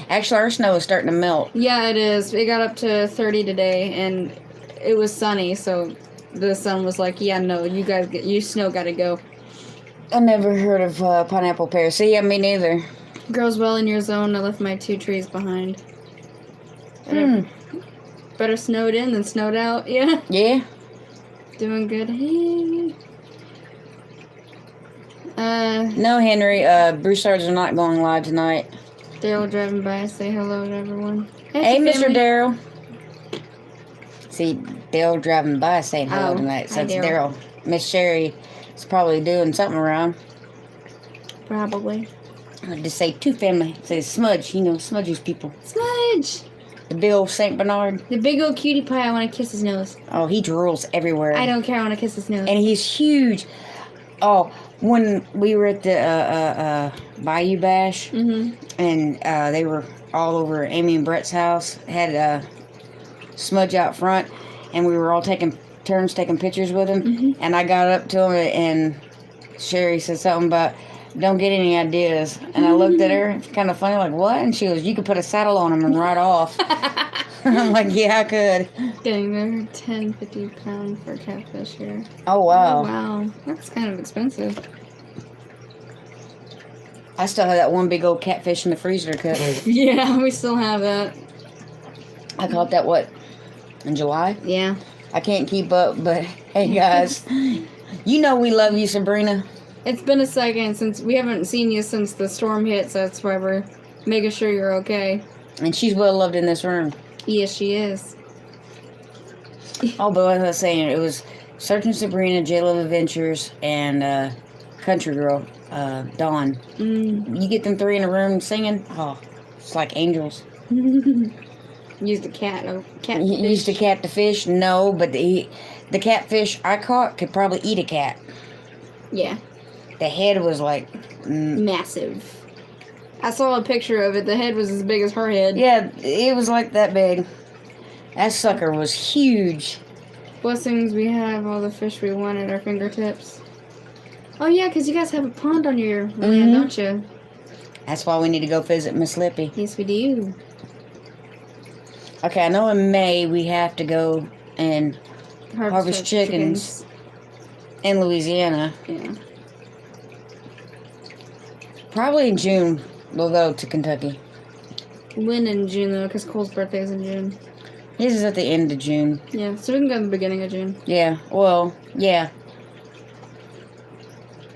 Actually, our snow is starting to melt. Yeah, it is. It got up to 30 today, and it was sunny, so the sun was like, yeah, no, you guys, you snow gotta go. I never heard of pineapple pears. So, yeah, me neither. Grows well in your zone. I left my 2 trees behind. Better snowed in than snowed out. Yeah. Yeah. Doing good. Hey. No, Henry. Broussards are not going live tonight. Daryl driving by. Say hello to everyone. Hey, Mr. family. Daryl. See, Daryl driving by saying hello Oh, tonight. So hi, it's Daryl. Daryl. Miss Sherry is probably doing something around. Probably. I just say two family. Say Smudge. You know, Smudge's people. Smudge. The big old St. Bernard. The big old cutie pie. I want to kiss his nose. Oh, he drools everywhere. I don't care. I want to kiss his nose. And he's huge. Oh, when we were at the Bayou Bash, and they were all over Amy and Brett's house, had Smudge out front, and we were all taking turns taking pictures with him. And I got up to him, and Sherry said something about, don't get any ideas. And I looked at her, kind of funny, like, what? And she goes, you could put a saddle on him and ride off. I'm like, yeah, I could. Getting there, 10, 50 pounds for catfish here. Oh, wow. Oh, wow. That's kind of expensive. I still have that one big old catfish in the freezer to cook. Yeah, we still have that. I caught that, what, in July? Yeah. I can't keep up, but hey, guys. You know we love you, Sabrina. It's been a second since we haven't seen you since the storm hit, so that's why we're making sure you're okay. And she's well loved in this room. Yes, she is. Oh, but as I was saying, it was Searching Sabrina, J-Love Adventures, and Country Girl, Dawn. You get them three in a room singing, oh, it's like angels. Use the cat. Oh, cat. You used to cat the fish? No, but the catfish I caught could probably eat a cat. Yeah. The head was like... Massive. I saw a picture of it. The head was as big as her head. Yeah, it was like that big. That sucker was huge. Blessings, we have all the fish we want at our fingertips. Oh, yeah, because you guys have a pond on your land, don't you? That's why we need to go visit Miss Lippy. Yes, we do. Okay, I know in May we have to go and harvest chickens in Louisiana. Yeah. Probably in June we'll go to Kentucky. When in June, though, because Cole's birthday is in June. His is at the end of June. Yeah, so we can go in the beginning of June. Yeah, well, yeah.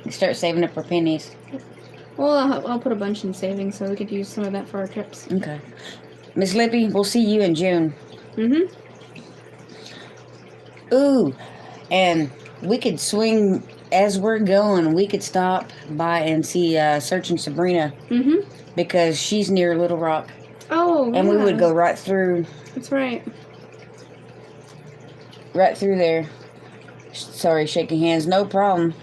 Start saving up for pennies. Well, I'll put a bunch in savings so we could use some of that for our trips. Okay. Miss Lippy, we'll see you in June. Ooh, and we could swing, as we're going, we could stop by and see Searching Sabrina. Because she's near Little Rock. Oh, and we would go right through. That's right. Right through there. Sorry, shaking hands. No problem.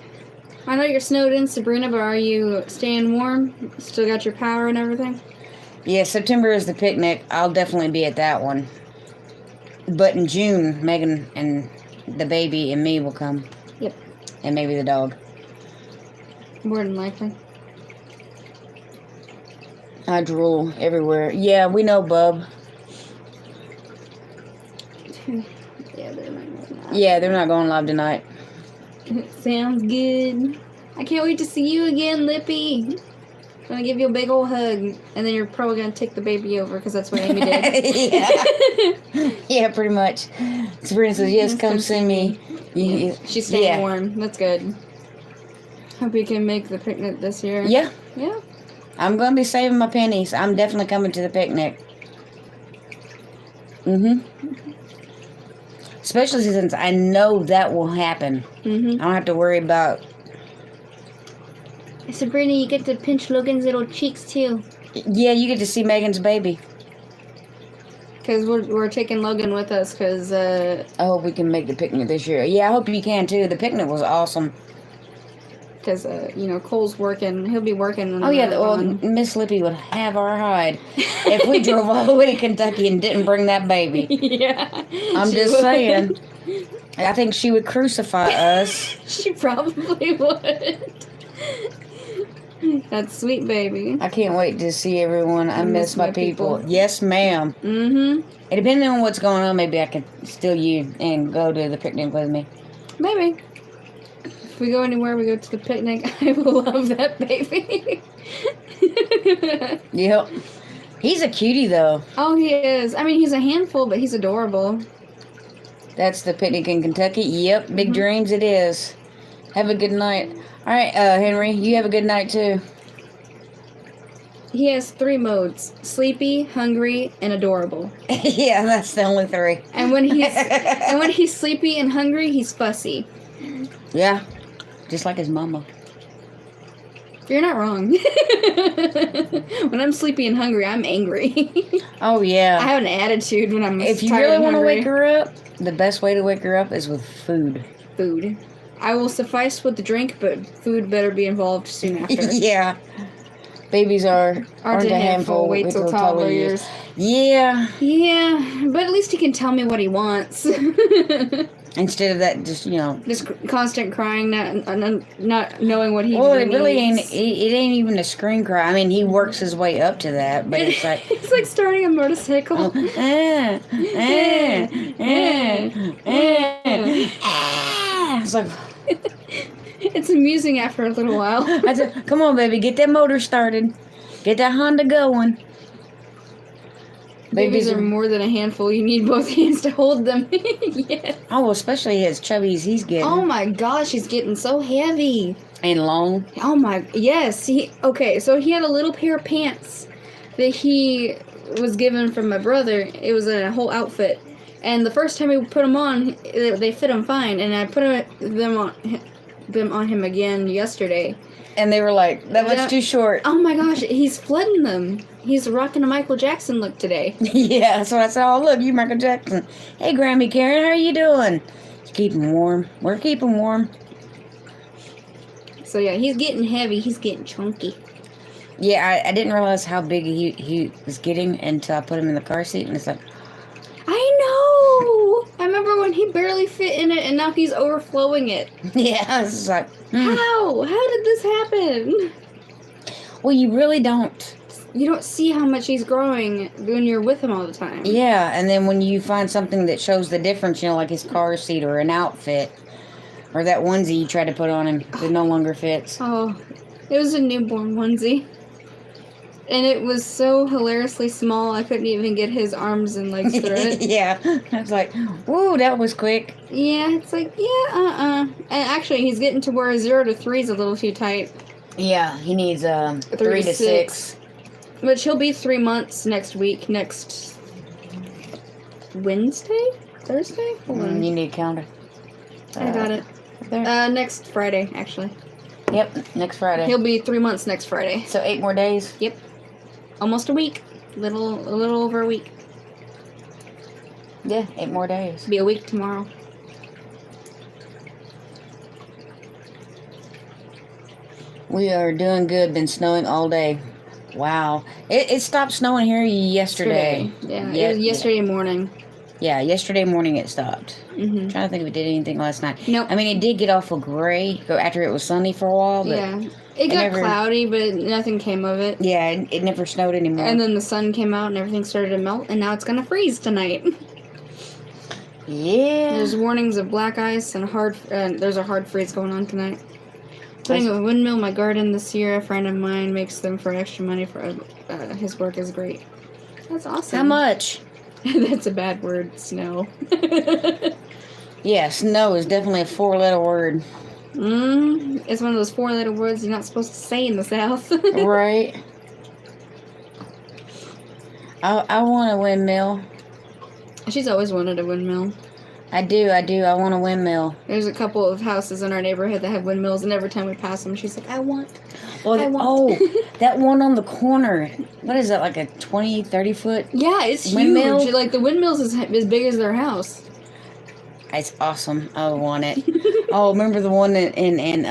I know you're snowed in, Sabrina, but are you staying warm? Still got your power and everything? Yeah, September is the picnic. I'll definitely be at that one. But in June, Megan and the baby and me will come. Yep. And maybe the dog. More than likely. I drool everywhere. Yeah, we know, bub. Yeah, they're not going live tonight. Sounds good. I can't wait to see you again, Lippy. I'm gonna give you a big old hug, and then you're probably gonna take the baby over because that's what Amy did. Yeah, pretty much. Sabrina says, yes, come see me. She's staying warm. That's good. Hope we can make the picnic this year. Yeah. Yeah. I'm going to be saving my pennies. I'm definitely coming to the picnic. Especially since I know that will happen. I don't have to worry about... Sabrina, you get to pinch Logan's little cheeks, too. Yeah, you get to see Megan's baby. Because we're taking Logan with us, because... I hope we can make the picnic this year. Yeah, I hope you can, too. The picnic was awesome. Because, Cole's working. He'll be working. When Oh, yeah, well, Miss Lippy would have our hide if we drove all the way to Kentucky and didn't bring that baby. Yeah. I'm just saying. I think she would crucify us. She probably would. That sweet baby. I can't wait to see everyone. I miss my people. Yes, ma'am. Mm-hmm. And depending on what's going on, maybe I can steal you and go to the picnic with me. Maybe. If we go anywhere, we go to the picnic. I will love that baby. Yep. He's a cutie, though. Oh, he is. I mean, he's a handful, but he's adorable. That's the picnic in Kentucky. Yep, big dreams it is. Have a good night. All right, Henry, you have a good night, too. He has 3 modes: sleepy, hungry, and adorable. Yeah, that's the only 3. And when he's sleepy and hungry, he's fussy. Yeah, just like his mama. You're not wrong. When I'm sleepy and hungry, I'm angry. Oh, yeah. I have an attitude when I'm If you tired really and want to hungry. wake her up, the best way to wake her up is with food. Food. I will suffice with the drink, but food better be involved soon after. Yeah. Babies aren't a handful. Wait till toddler years. Yeah. Yeah, but at least he can tell me what he wants. Instead of that, just, Just constant crying, not knowing what he well, needs. it really ain't. It ain't even a scream cry. I mean, he works his way up to that, but it's like it's like starting a motorcycle. It's like It's amusing after a little while. I said, "Come on, baby, get that motor started, get that Honda going." Babies are more than a handful. You need both hands to hold them. Yes. Oh, especially as chubby as he's getting. Oh my gosh, he's getting so heavy. And long. Oh my, yes. So he had a little pair of pants that he was given from my brother. It was a whole outfit. And the first time we put them on, they fit him fine. And I put them on him again yesterday. And they were like, that looks too short. Oh my gosh, he's flooding them. He's rocking a Michael Jackson look today. Yeah, so I said, oh, look, you Michael Jackson. Hey, Grammy Karen, how are you doing? Keeping warm. We're keeping warm. So yeah, he's getting heavy. He's getting chunky. Yeah, I didn't realize how big he was getting until I put him in the car seat. And it's like, I know! I remember when he barely fit in it and now he's overflowing it. yeah, it's like, How? How did this happen? Well, you really don't. You don't see how much he's growing when you're with him all the time. Yeah, and then when you find something that shows the difference, like his car seat or an outfit, or that onesie you try to put on him that no longer fits. Oh, it was a newborn onesie. And it was so hilariously small, I couldn't even get his arms and legs through it. Yeah, it's like, woo, that was quick. Yeah, it's like, yeah, And actually, he's getting to where 0 to 3 is a little too tight. Yeah, he needs 3 to 6. Which he'll be 3 months next week, next Wednesday? Thursday? Hold on. You need a calendar. I got it. There. Next Friday, actually. Yep, next Friday. He'll be 3 months next Friday. So 8 more days? Yep. Almost a week. A little over a week. Yeah, 8 more days. Be a week tomorrow. We are doing good. Been snowing all day. Wow. It stopped snowing here yesterday. Yeah, it was yesterday morning. Yeah, yesterday morning it stopped. Mm-hmm. Trying to think if it did anything last night. Nope. I mean, it did get awful gray after it was sunny for a while. But Yeah. It got cloudy, but nothing came of it. Yeah, it never snowed anymore. And then the sun came out and everything started to melt, and now it's going to freeze tonight. Yeah. There's warnings of black ice and there's a hard freeze going on tonight. Putting a windmill in my garden this year, a friend of mine makes them for extra money for his work is great. That's awesome. How much? That's a bad word, snow. Yeah, snow is definitely a 4-letter word. It's one of those 4-letter words you're not supposed to say in the South. Right. I want a windmill. She's always wanted a windmill. I do. I want a windmill. There's a couple of houses in our neighborhood that have windmills, and every time we pass them, she's like, I want. Oh, that one on the corner. What is that, like a 20, 30 foot? Yeah, it's windmill? huge. Like, the windmill's is as big as their house. It's awesome. I want it. Oh, remember the one in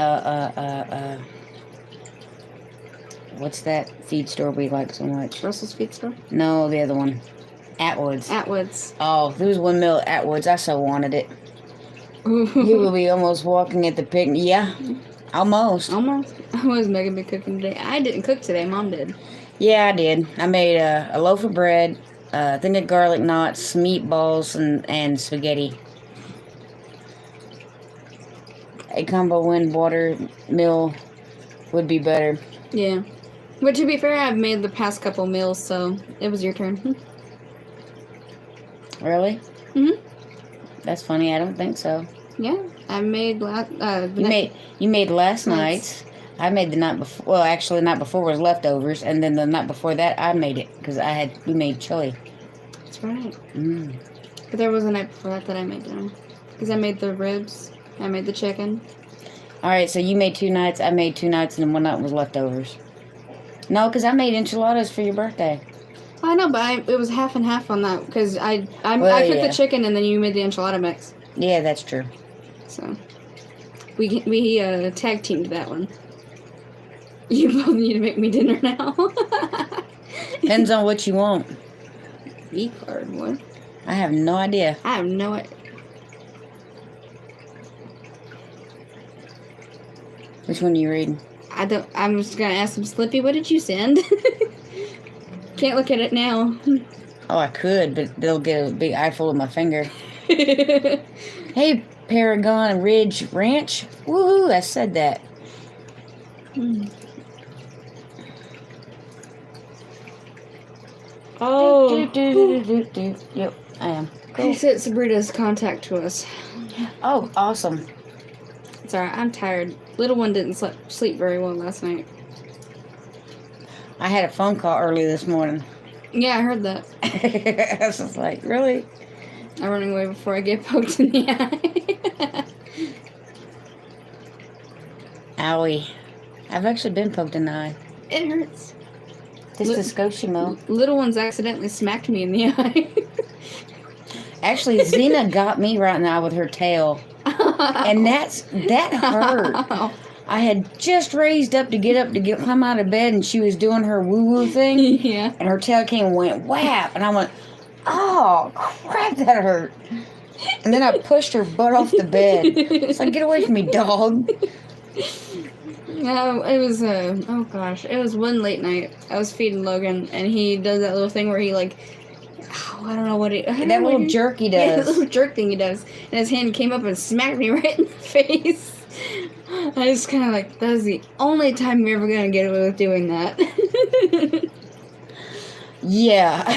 what's that feed store we like so much? Russell's Feed Store? No, the other one. Atwood's. Atwood's. Oh, there was one mill at Atwood's. I so wanted it. You will be almost walking at the picnic. Yeah, almost. Almost. What was Megan be cooking today? I didn't cook today. Mom did. Yeah, I did. I made a loaf of bread, a thing of garlic knots, some meatballs, and spaghetti. A combo wind water mill would be better. Yeah. But to be fair, I've made the past couple meals, so it was your turn. Really? Mhm. That's funny. I don't think so. Yeah, I made You made last night's. I made the night before. Well, actually, the night before was leftovers, and then the night before that, I made it because we made chili. That's right. Mm. But there was a night before that I made dinner because I made the ribs. I made the chicken. All right, so you made 2 nights. I made 2 nights, and then one night was leftovers. No, because I made enchiladas for your birthday. I know, but it was half and half on that because I cooked yeah. the chicken and then you made the enchilada mix. Yeah, that's true. So we tag teamed that one. You both need to make me dinner now. Depends on what you want. V-card, what? I have no idea. I have no idea. Which one are you reading? I'm just gonna ask him, Slippy, what did you send? Can't look at it now. Oh, I could, but they'll get a big eyeful of my finger. Hey, Paragon Ridge Ranch. Woohoo, I said that. Oh. Yep, I am. Cool. He sent Sabrina's contact to us. Oh, awesome. It's alright, I'm tired. Little one didn't sleep very well last night. I had a phone call early this morning. Yeah, I heard that. I was just like, really? I'm running away before I get poked in the eye. Owie. I've actually been poked in the eye. It hurts. Just the Scotia. Little ones accidentally smacked me in the eye. Actually, Xena got me right in the eye with her tail. And that hurt. I had just raised up to climb out of bed, and she was doing her woo-woo thing. Yeah. And her tail came and went whap, and I went, oh, crap, that hurt. And then I pushed her butt off the bed. It's like, get away from me, dog. It was, oh gosh, it was one late night. I was feeding Logan, and he does that little thing where he, like, I don't know what he... That little jerk he does. Yeah, that little jerk thing he does. And his hand came up and smacked me right in the face. I was kind of like, that was the only time you're ever going to get away with doing that. Yeah.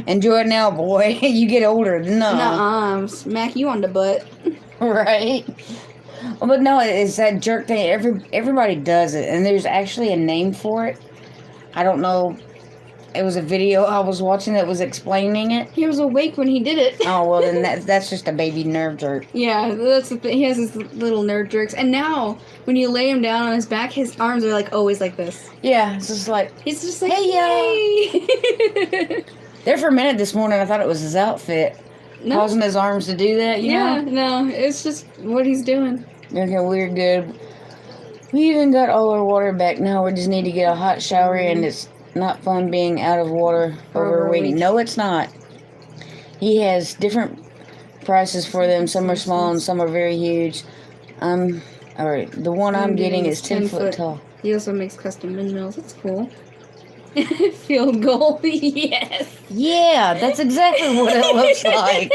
Enjoy it now, boy. You get older. No. Nuh-uh, smack you on the butt. Right. Well, but no, it's that jerk thing. Everybody does it, and there's actually a name for it. I don't know. It was a video I was watching that was explaining it. He was awake when he did it. Oh, well, then that's just a baby nerve jerk. Yeah, that's the thing. He has his little nerve jerks. And now, when you lay him down on his back, his arms are, like, always like this. Yeah, it's just like... He's just like, hey, There for a minute this morning, I thought it was his outfit. No. Causing his arms to do that, you know? No, it's just what he's doing. Okay, we're good. We even got all our water back now. We just need to get a hot shower, and it's not fun being out of water over a week. No, it's not. He has different prices for them. Some are small and some are very huge. Alright, the one I'm getting is 10 foot tall. He also makes custom windmills. That's cool. Field goal, yes. Yeah, that's exactly what it looks like.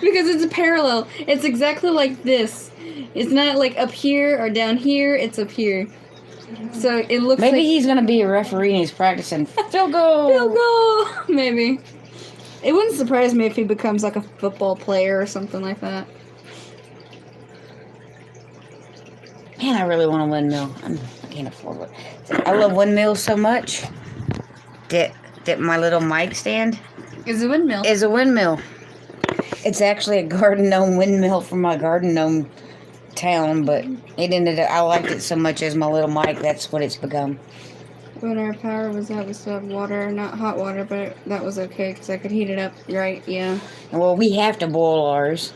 Because it's a parallel. It's exactly like this. It's not like up here or down here. It's up here. So it looks Maybe like... he's going to be a referee and he's practicing. Field goal! Field goal! Maybe. It wouldn't surprise me if he becomes like a football player or something like that. Man, I really want a windmill. I can't afford it. I love windmills so much that that my little mic stand It's a windmill. is a windmill. It's actually a garden gnome windmill from my garden gnome town, but it ended up, I liked it so much as my little mic, that's what it's become. When our power was out, we still had water. Not hot water, but that was okay because I could heat it up. Right, yeah. Well, we have to boil ours.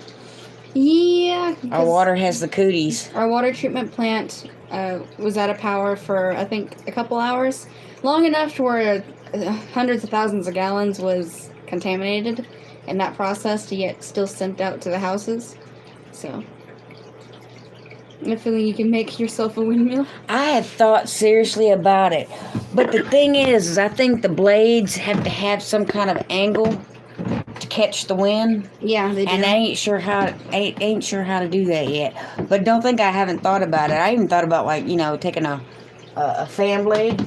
Yeah. Our water has the cooties. Our water treatment plant was out of power for, I think, a couple hours. Long enough to where hundreds of thousands of gallons was contaminated and not processed, yet still sent out to the houses. So, I'm feeling you can make yourself a windmill. I have thought seriously about it. But the thing is I think the blades have to have some kind of angle to catch the wind. Yeah, they do. And I ain't sure how to do that yet. But don't think I haven't thought about it. I even thought about, like, you know, taking a fan blade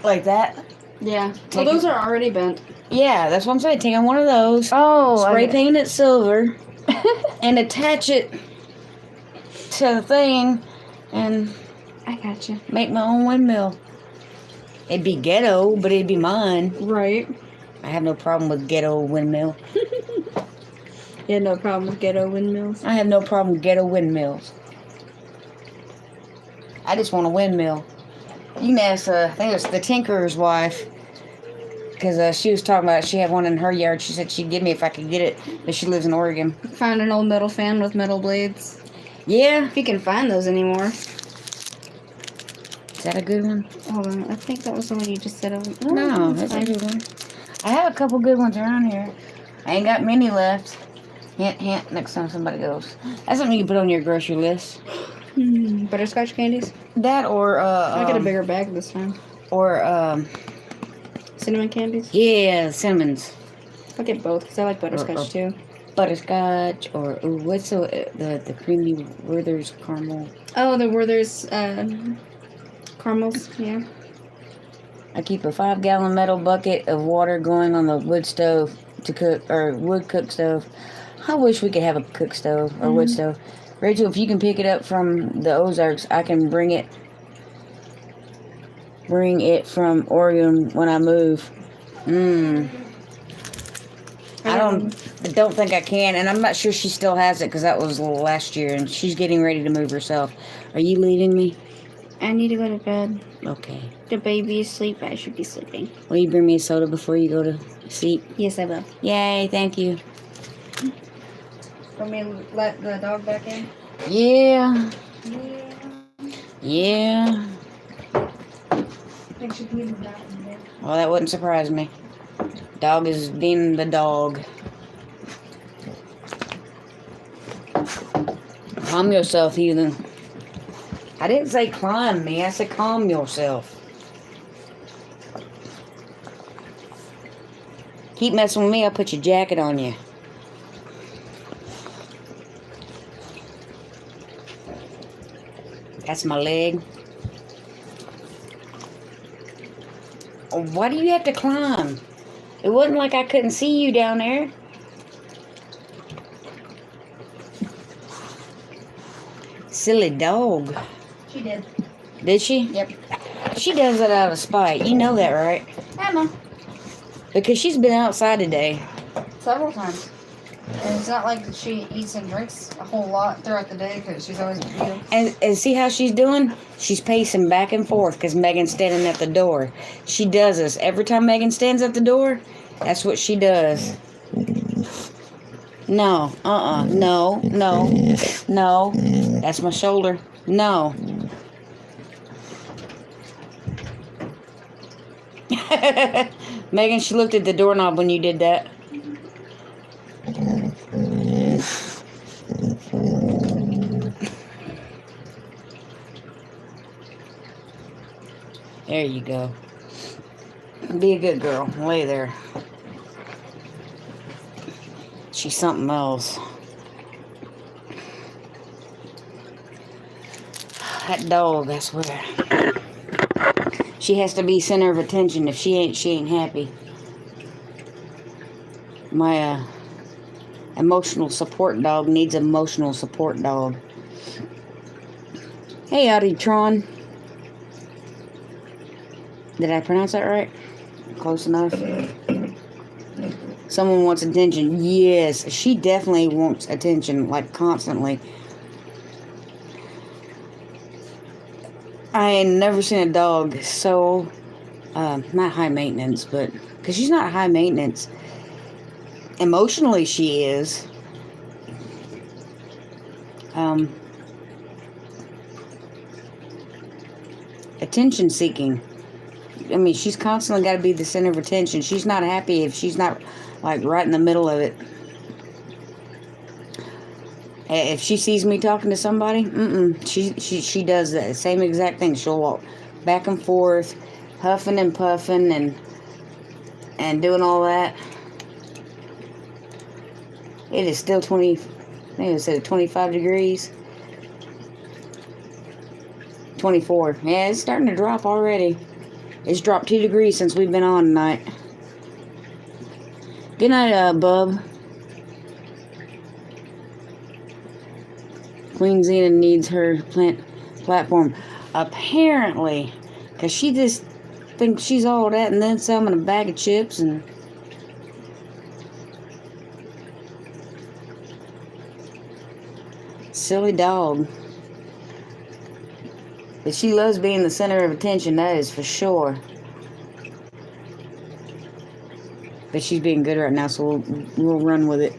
like that. Yeah. Well, those are already bent. Yeah, that's what I'm saying. Taking one of those, spray paint it silver, and attach it to the thing, and I gotcha. make my own windmill. It'd be ghetto, but it'd be mine. Right. I have no problem with ghetto windmill. You had no problem with ghetto windmills? I have no problem with ghetto windmills. I just want a windmill. You can ask, I think it was the tinkerer's wife, because she was talking about she had one in her yard. She said she'd give me if I could get it, but she lives in Oregon. Found an old metal fan with metal blades. Yeah. If you can find those anymore. Is that a good one? Hold on, I think that was the one you just said. No, that's a good one. I have a couple good ones around here. I ain't got many left. Hint, hint, next time somebody goes. That's something you can put on your grocery list. Butterscotch candies? That or, I got a bigger bag this time. Or, Cinnamon candies? yeah, cinnamons. I'll get both because I like butterscotch too. Butterscotch or, ooh, what's the creamy Werther's caramel? Oh, the Werther's caramels, yeah. I keep a 5-gallon metal bucket of water going on the wood stove to cook, or wood cook stove. I wish we could have a cook stove or wood stove. Rachel, if you can pick it up from the Ozarks, I can bring it from Oregon when I move. I don't think I can, and I'm not sure she still has it because that was last year, and she's getting ready to move herself. Are you leaving me? I need to go to bed. Okay. The baby is asleep. I should be sleeping. Will you bring me a soda before you go to sleep? Yes, I will. Yay, thank you. Want me to let the dog back in? Yeah. Yeah. I think she leave him out in there. Well, that wouldn't surprise me. Dog is being the dog. Calm yourself, heathen. I didn't say climb me. I said calm yourself. Keep messing with me, I'll put your jacket on you. That's my leg. Why do you have to climb? It wasn't like I couldn't see you down there. Silly dog. She did. Did she? Yep. She does that out of spite. You know that, right? I know. Because she's been outside today. Several times. And it's not like she eats and drinks a whole lot throughout the day because she's always with you. And see how she's doing? She's pacing back and forth because Megan's standing at the door. She does this. Every time Megan stands at the door, that's what she does. No. No. No. No. That's my shoulder. No. Megan, she looked at the doorknob when you did that. There you go. Be a good girl. Lay there. She's something else. That dog, I swear. She has to be center of attention. If she ain't happy. My emotional support dog needs emotional support dog. Hey, Auditron. Did I pronounce that right? Close enough. Someone wants attention. Yes, she definitely wants attention, like constantly. I ain't never seen a dog so, not high maintenance, but, because she's not high maintenance. Emotionally, she is. Attention seeking. I mean, she's constantly got to be the center of attention. She's not happy if she's not, like, right in the middle of it. If she sees me talking to somebody, she does that same exact thing. She'll walk back and forth, huffing and puffing and doing all that. It is still 20, I think it said 25 degrees. 24. Yeah, it's starting to drop already. It's dropped 2 degrees since we've been on tonight. Good night, bub. Queen Xena needs her platform. Apparently. Because she just thinks she's all that and then some in a bag of chips and... Silly dog. But she loves being the center of attention, that is for sure. But she's being good right now, so we'll run with it.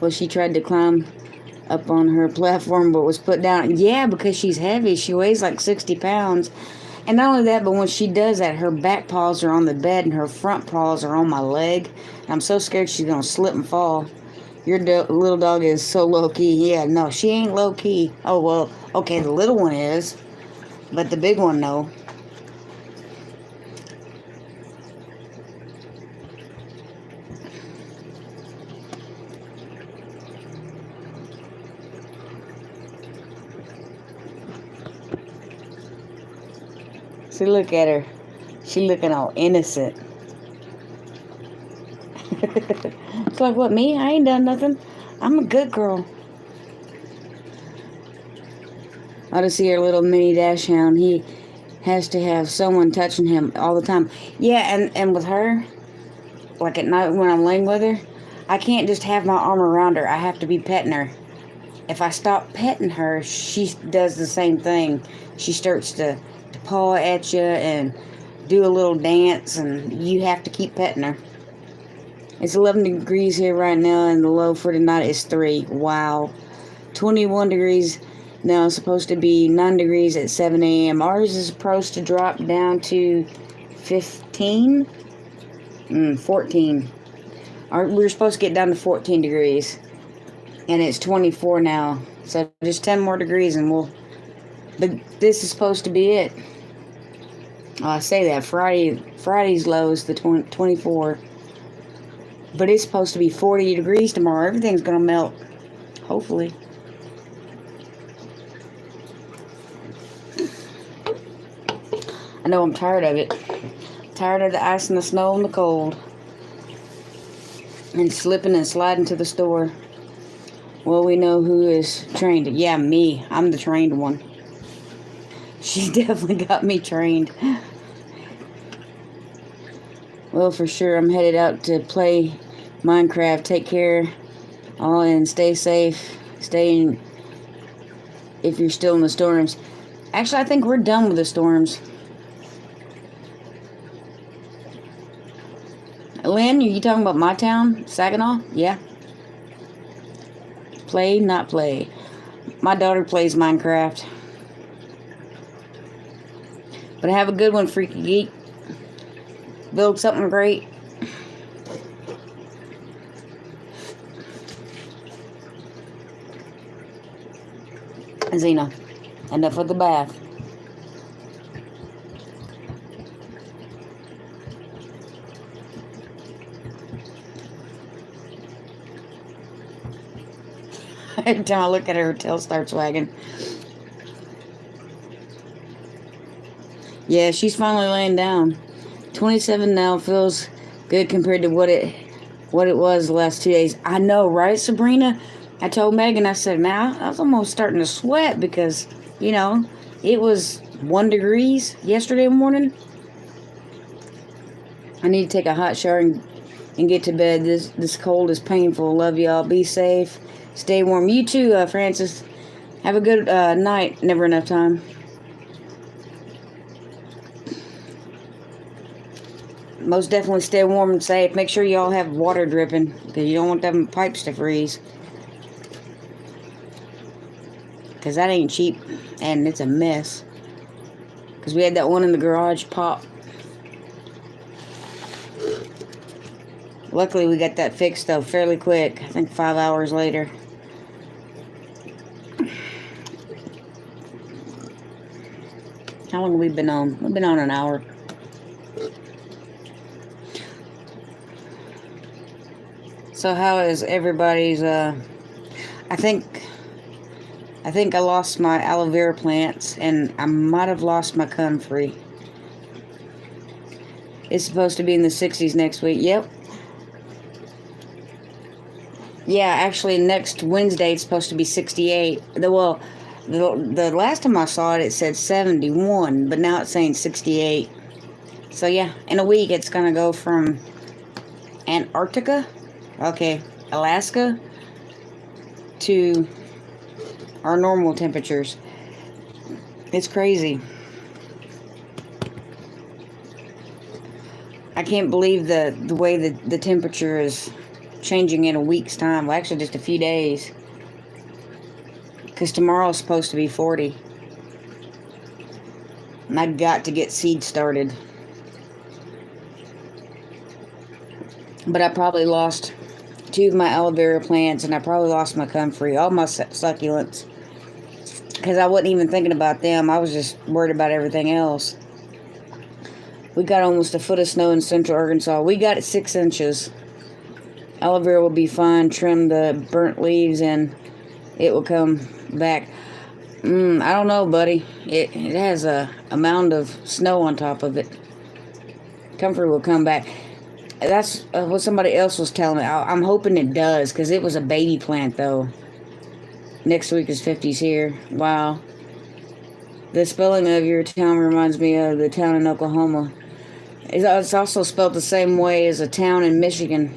Well, she tried to climb up on her platform, but was put down. Yeah, because she's heavy. She weighs like 60 pounds. And not only that, but when she does that, her back paws are on the bed and her front paws are on my leg. I'm so scared she's going to slip and fall. Your little dog is so low-key. Yeah, no, she ain't low-key. Oh, well, okay, the little one is. But the big one, no. See, look at her. She looking all innocent. It's like, what, me? I ain't done nothing. I'm a good girl. I just see her little mini dachshund. He has to have someone touching him all the time. Yeah, and with her, like at night when I'm laying with her, I can't just have my arm around her. I have to be petting her. If I stop petting her, she does the same thing. She starts to paw at you and do a little dance, and you have to keep petting her. It's 11 degrees here right now, and the low for tonight is 3. Wow. 21 degrees. Now it's supposed to be 9 degrees at 7 a.m. Ours is supposed to drop down to 15? 14. We're supposed to get down to 14 degrees. And it's 24 now. So just 10 more degrees and this is supposed to be it. I say that. Friday's low is the 24. But it's supposed to be 40 degrees tomorrow. Everything's going to melt. Hopefully. I know I'm tired of it. Tired of the ice and the snow and the cold. And slipping and sliding to the store. Well, we know who is trained. Yeah, me. I'm the trained one. She definitely got me trained. Well, for sure, I'm headed out to play Minecraft. Take care. All and stay safe. Stay in if you're still in the storms. Actually, I think we're done with the storms. Lynn, are you talking about my town? Saginaw? Yeah. Play, not play. My daughter plays Minecraft. But have a good one, Freaky Geek. Build something great. Xena, enough of the bath. Every time I look at her, her tail starts wagging. Yeah, she's finally laying down. 27 now, feels good compared to what it was the last 2 days. I know, right, Sabrina? I told Megan, I said, man, I was almost starting to sweat because, you know, it was 1 degree yesterday morning. I need to take a hot shower and get to bed. This cold is painful. Love y'all. Be safe. Stay warm. You too, Francis. Have a good night. Never enough time. Most definitely stay warm and safe. Make sure y'all have water dripping, because you don't want them pipes to freeze. Because that ain't cheap, and it's a mess. Because we had that one in the garage pop. Luckily, we got that fixed, though, fairly quick. I think 5 hours later. How long have we been on? We've been on an hour. So how is everybody's, I think I lost my aloe vera plants, and I might have lost my comfrey. It's supposed to be in the 60s next week. Yep. Yeah, actually next Wednesday it's supposed to be 68. The last time I saw it, it said 71, but now it's saying 68. So yeah, in a week it's gonna go from Antarctica, okay, Alaska, to our normal temperatures. It's crazy. I can't believe the way the temperature is changing in a week's time. Well, actually just a few days. Because tomorrow's supposed to be 40. And I got to get seed started. But I probably lost 2 of my aloe vera plants, and I probably lost my comfrey, all my succulents. Because I wasn't even thinking about them. I was just worried about everything else. We got almost a foot of snow in central Arkansas. We got 6 inches. Aloe vera will be fine. Trim the burnt leaves and it will come back. I don't know, buddy. It has a mound of snow on top of it. Comfrey will come back. That's what somebody else was telling me. I'm hoping it does, because it was a baby plant, though. Next week is 50s here. Wow. The spelling of your town reminds me of the town in Oklahoma. It's also spelled the same way as a town in Michigan.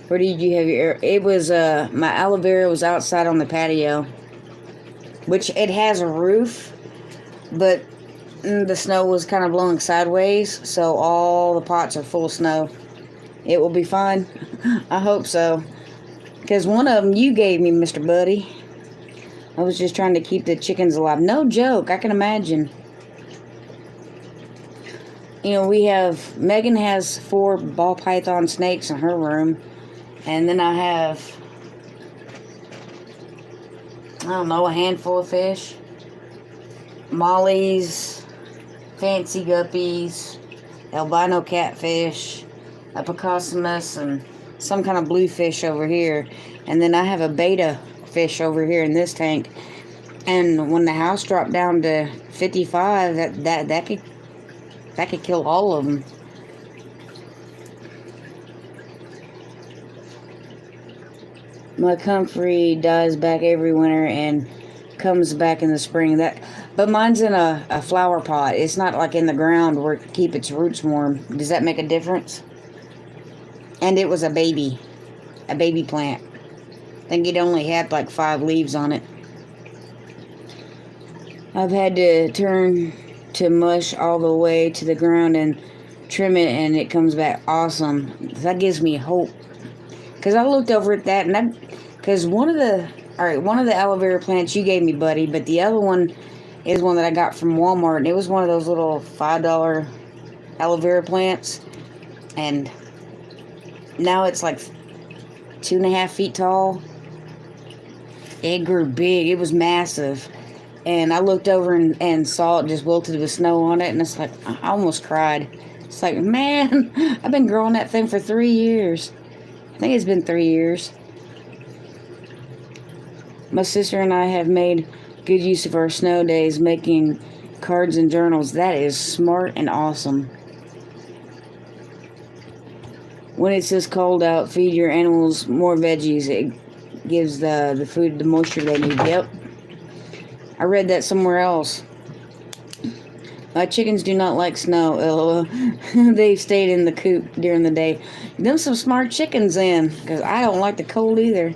Where did you have your... It was, my aloe vera was outside on the patio. Which, it has a roof, but the snow was kind of blowing sideways, so all the pots are full of snow. It will be fine. I hope so. Because one of them you gave me, Mr. Buddy. I was just trying to keep the chickens alive. No joke, I can imagine. You know, Megan has 4 ball python snakes in her room. And then I have, I don't know, a handful of fish. Mollies, fancy guppies, albino catfish, a Picossimus, and some kind of blue fish over here. And then I have a beta fish over here in this tank. And when the house dropped down to 55, that could kill all of them. My comfrey dies back every winter and comes back in the spring. But mine's in a flower pot. It's not like in the ground where it can keep its roots warm. Does that make a difference? And it was a baby plant. I think it only had like 5 leaves on it. I've had to turn to mush all the way to the ground and trim it, and it comes back awesome. That gives me hope. Because I looked over at that, and because one of the aloe vera plants you gave me, buddy, but the other one is one that I got from Walmart, and it was one of those little $5 aloe vera plants, and now it's like 2.5 feet tall. It grew big. It was massive. And I looked over and saw it just wilted with snow on it, and it's like, I almost cried. It's like, man, I've been growing that thing for 3 years. I think it's been 3 years. My sister and I have made good use of our snow days making cards and journals. That is smart and awesome. When it's this cold out, feed your animals more veggies. It gives the food the moisture they need. Yep. I read that somewhere else. My chickens do not like snow, LOL. They stayed in the coop during the day. Them some smart chickens then, because I don't like the cold either.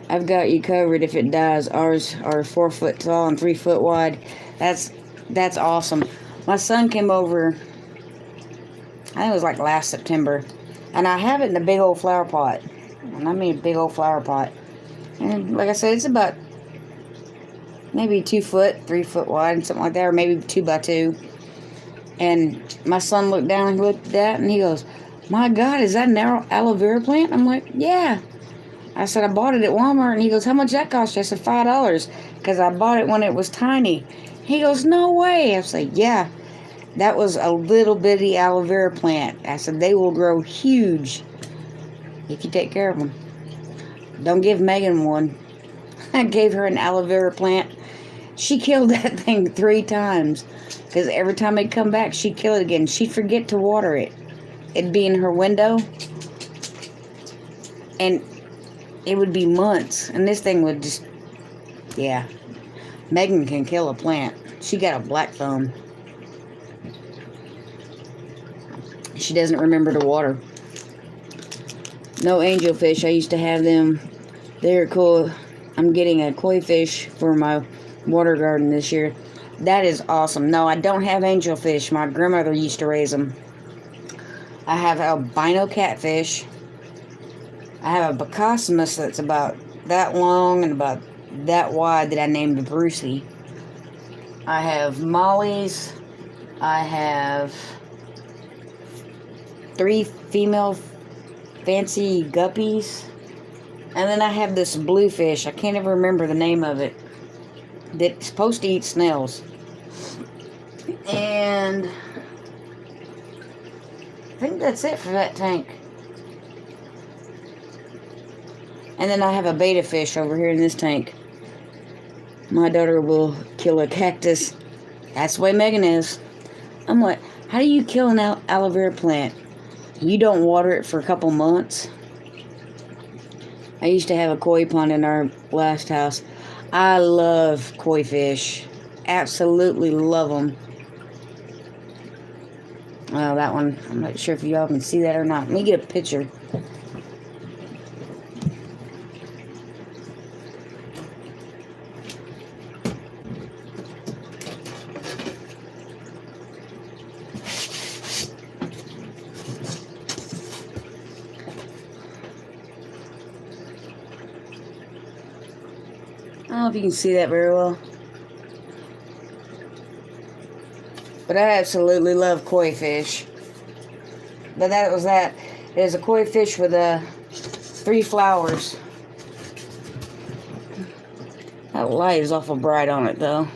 I've got you covered if it dies. Ours are 4 foot tall and 3 foot wide. That's awesome. My son came over, I think it was like last September, and I have it in a big old flower pot. And I mean a big old flower pot. And like I said, it's about maybe 2 foot, 3 foot wide, something like that, or maybe 2 by 2. And my son looked down and looked at that, and he goes, "My God, is that an aloe vera plant?" I'm like, "Yeah." I said, "I bought it at Walmart." And he goes, "How much that cost you?" I said, $5, because I bought it when it was tiny. He goes, "No way." I said, "Yeah, that was a little bitty aloe vera plant." I said, "They will grow huge if you take care of them. Don't give Megan one." I gave her an aloe vera plant. She killed that thing 3 times, because every time it'd come back, she'd kill it again. She'd forget to water it. It'd be in her window, and it would be months, and this thing would just, yeah. Megan can kill a plant. She got a black thumb. She doesn't remember to water. No angelfish. I used to have them. They're cool. I'm getting a koi fish for my water garden this year. That is awesome. No, I don't have angelfish. My grandmother used to raise them. I have albino catfish. I have a bacosimus that's about that long and about that wide that I named Brucey. I have mollies. I have 3 female fancy guppies. And then I have this bluefish. I can't ever remember the name of it. That's supposed to eat snails. And I think that's it for that tank. And then I have a betta fish over here in this tank. My daughter will kill a cactus. That's the way Megan is. I'm like, how do you kill an aloe vera plant? You don't water it for a couple months? I used to have a koi pond in our last house. I love koi fish. Absolutely love them. Well, that one, I'm not sure if y'all can see that or not. Let me get a picture. I don't know if you can see that very well. But I absolutely love koi fish. But that was that. It is a koi fish with 3 flowers. That light is awful bright on it though.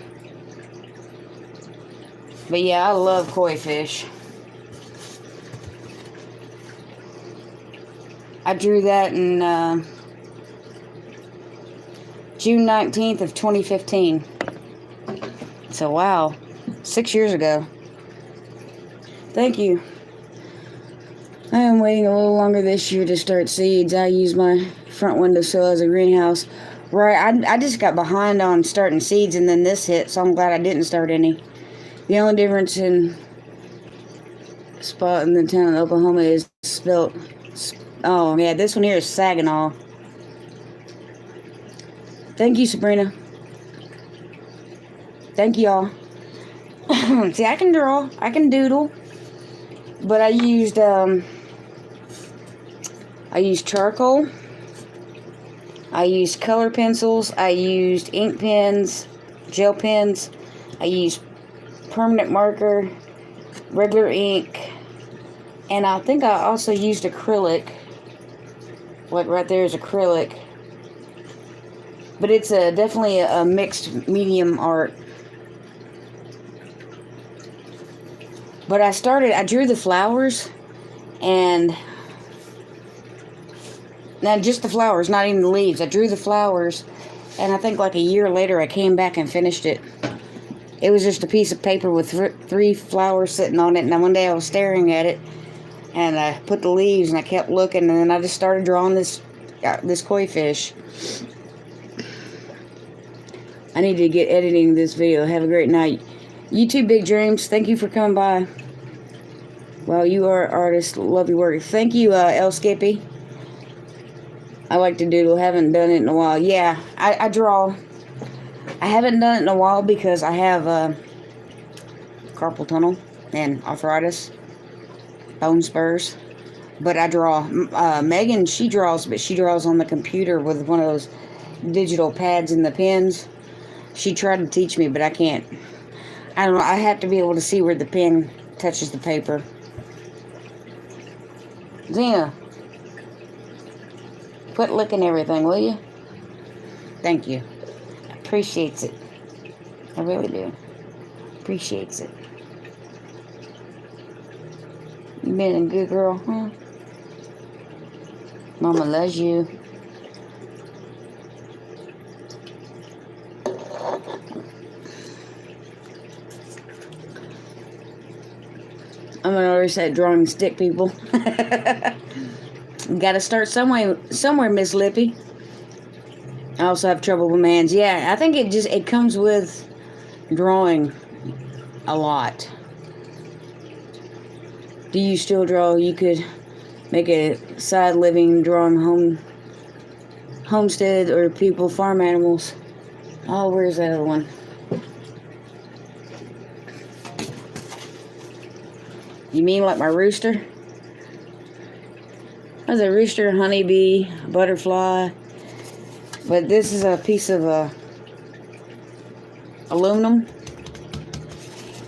But yeah, I love koi fish. I drew that in June 19th of 2015. So wow, 6 years ago. Thank you. I am waiting a little longer this year to start seeds. I use my front windowsill as a greenhouse. Right, I just got behind on starting seeds, and then this hit, so I'm glad I didn't start any. The only difference in spot in the town of Oklahoma is spelt. Oh yeah, this one here is Saginaw. Thank you, Sabrina. Thank y'all. See, I can draw. I can doodle. But I used charcoal. I used color pencils. I used ink pens, gel pens. I used permanent marker, regular ink. And I think I also used acrylic. Like right there is acrylic. But it's definitely a mixed medium art. But I drew the flowers, and now just the flowers, not even the leaves. I drew the flowers, and I think like a year later I came back and finished it. It was just a piece of paper with 3 flowers sitting on it, and then one day I was staring at it, and I put the leaves, and I kept looking, and then I just started drawing this koi fish. I need to get editing this video. Have a great night. You too, Big Dreams. Thank you for coming by. Well, you are an artist. Love your work. Thank you, El Skippy. I like to doodle. Haven't done it in a while. Yeah, I draw. I haven't done it in a while because I have carpal tunnel and arthritis, bone spurs. But I draw. Megan, she draws, but she draws on the computer with one of those digital pads and the pens. She tried to teach me, but I can't. I don't know. I have to be able to see where the pen touches the paper. Zena, quit licking everything, will you? Thank you. Appreciates it. I really do. Appreciates it. You been a good girl, huh? Mama loves you. I'm gonna always say drawing stick, people. Gotta start somewhere, Miss Lippy. I also have trouble with my hands. Yeah, I think it comes with drawing a lot. Do you still draw? You could make a side living drawing homestead or people, farm animals. Oh, where's that other one? You mean like my rooster? There's a rooster, honeybee, butterfly. But this is a piece of aluminum.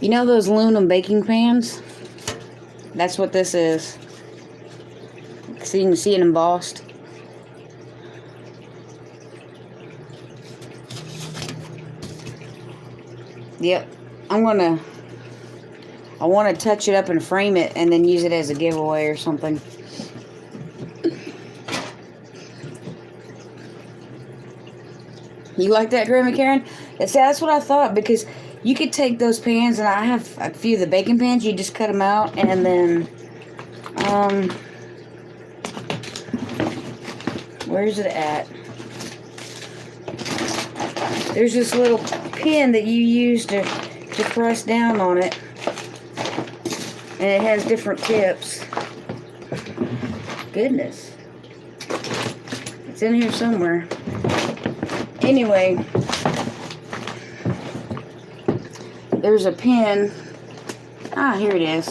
You know those aluminum baking pans? That's what this is. So you can see it embossed. Yep. I want to touch it up and frame it and then use it as a giveaway or something. You like that, Grandma Karen? That's what I thought, because you could take those pans, and I have a few of the baking pans. You just cut them out, and then, where's it at? There's this little pin that you use to press down on it. And it has different tips. Goodness. It's in here somewhere. Anyway, there's a pin. Ah, here it is.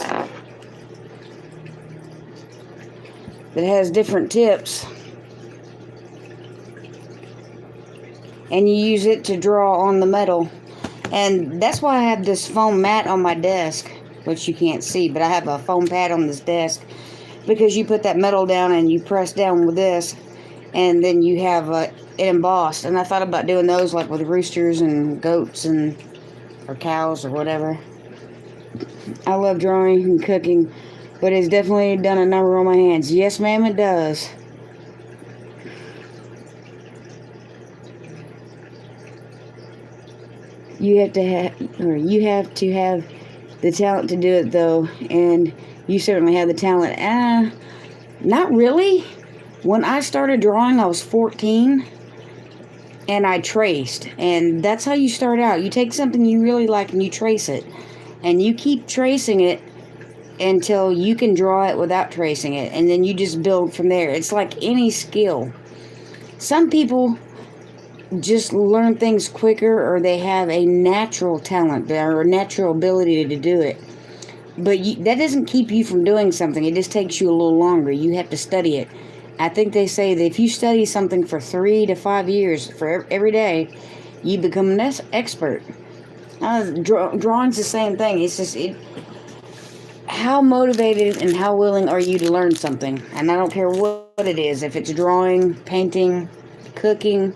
That has different tips. And you use it to draw on the metal. And that's why I have this foam mat on my desk, which you can't see, but I have a foam pad on this desk, because you put that metal down and you press down with this, and then you have it embossed. And I thought about doing those like with roosters and goats or cows or whatever. I love drawing and cooking, but it's definitely done a number on my hands. Yes, ma'am, it does. You have to have the talent to do it, though, and you certainly have the talent. Not really. When I started drawing, I was 14, and I traced, and that's how you start out. You take something you really like and you trace it, and you keep tracing it until you can draw it without tracing it, and then you just build from there. It's like any skill. Some people just learn things quicker, or they have a natural talent or a natural ability to do it. But that doesn't keep you from doing something. It just takes you a little longer. You have to study it. I think they say that if you study something for 3 to 5 years, for every day, you become an expert. Drawing's the same thing. It's just how motivated and how willing are you to learn something? And I don't care what it is. If it's drawing, painting, cooking.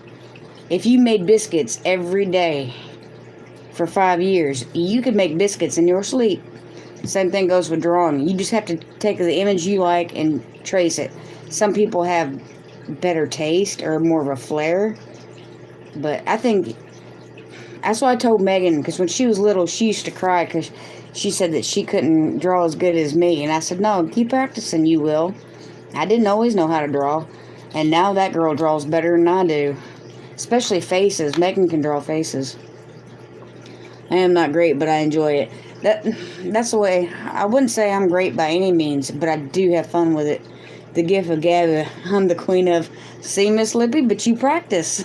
If you made biscuits every day for 5 years, you could make biscuits in your sleep. Same thing goes with drawing. You just have to take the image you like and trace it. Some people have better taste or more of a flair, but I think that's why I told Megan, because when she was little, she used to cry because she said that she couldn't draw as good as me. And I said, no, keep practicing, you will. I didn't always know how to draw, and now that girl draws better than I do. Especially faces. Megan can draw faces. I am not great, but I enjoy it. That's the way. I wouldn't say I'm great by any means, but I do have fun with it. The gift of gab. I'm the queen of. See, Miss Lippy, but you practice.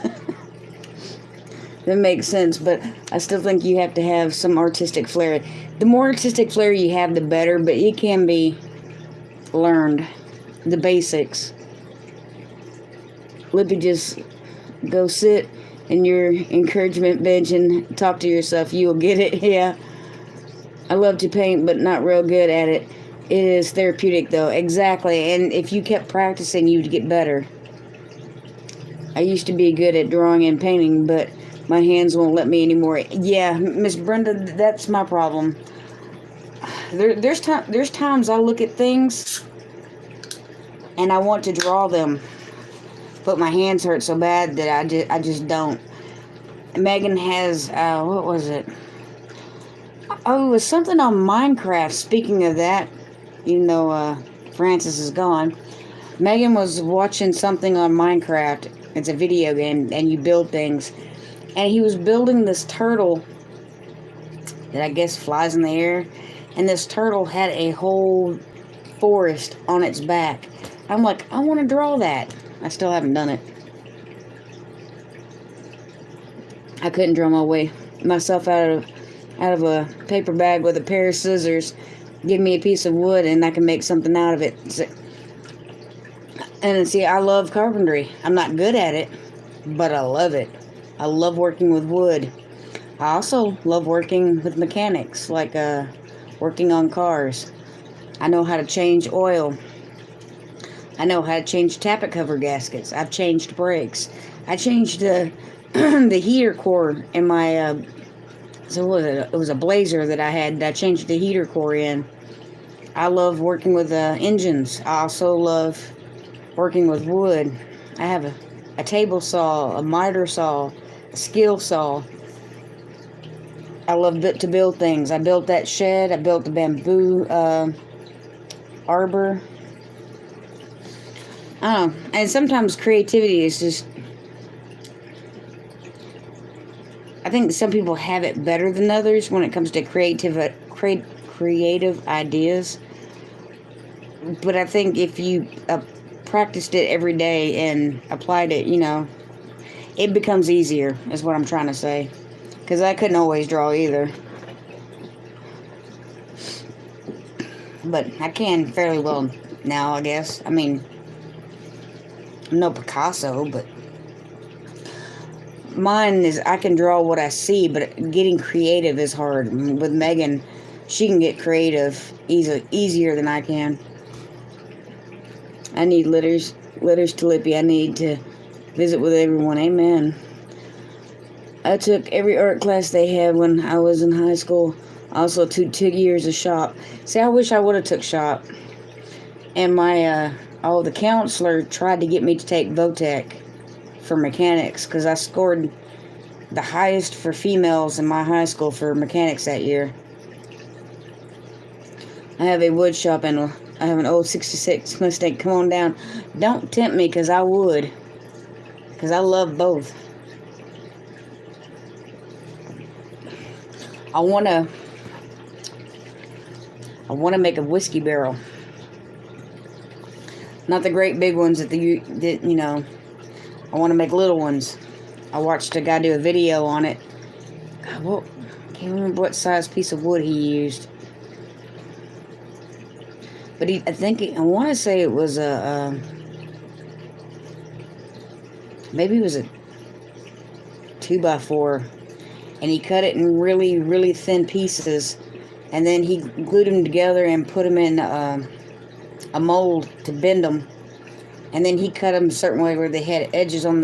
That makes sense, but I still think you have to have some artistic flair. The more artistic flair you have, the better, but it can be learned. The basics. Lippy, just go sit in your encouragement bench and talk to yourself. You'll get it. Yeah. I love to paint, but not real good at it. It is therapeutic, though. Exactly. And if you kept practicing, you'd get better. I used to be good at drawing and painting, but my hands won't let me anymore. Yeah, Miss Brenda, that's my problem. There's times I look at things and I want to draw them, but my hands hurt so bad that I just don't. Megan has what was it? Oh, it was something on Minecraft. Speaking of that, Francis is gone. Megan was watching something on Minecraft. It's a video game, and you build things. And he was building this turtle that I guess flies in the air. And this turtle had a whole forest on its back. I'm like, I want to draw that. I still haven't done it. I couldn't draw myself out of a paper bag with a pair of scissors. Give me a piece of wood and I can make something out of it. And see, I love carpentry. I'm not good at it, but I love it. I love working with wood. I also love working with mechanics, like working on cars. I know how to change oil. I know how to change tappet cover gaskets. I've changed brakes. I changed the the heater core in my so what was it? It was a Blazer that I had. I changed the heater core in. I love working with engines. I also love working with wood. I have a table saw, a miter saw, a skill saw. I love to build things. I built that shed. I built the bamboo arbor. I don't know. And sometimes creativity is just... I think some people have it better than others when it comes to creative ideas. But I think if you practiced it every day and applied it, it becomes easier, is what I'm trying to say. Because I couldn't always draw either. But I can fairly well now, I guess. I mean, I'm no Picasso, but mine is, I can draw what I see, but getting creative is hard. With Megan, she can get creative easier than I can. I need letters to Lippy. I need to visit with everyone. Amen. I took every art class they had when I was in high school. I also took 2 years of shop. See, I wish I would have took shop. And the counselor tried to get me to take VOTEC for mechanics, because I scored the highest for females in my high school for mechanics that year. I have a wood shop and I have an old 66 Mustang. Come on down. Don't tempt me, because I would. Because I love both. I want to make a whiskey barrel. Not the great big ones that I want to make little ones. I watched a guy do a video on it. God, I can't remember what size piece of wood he used. But I want to say it was maybe it was a 2x4. And he cut it in really, really thin pieces. And then he glued them together and put them in a mold to bend them. And then he cut them a certain way where they had angles on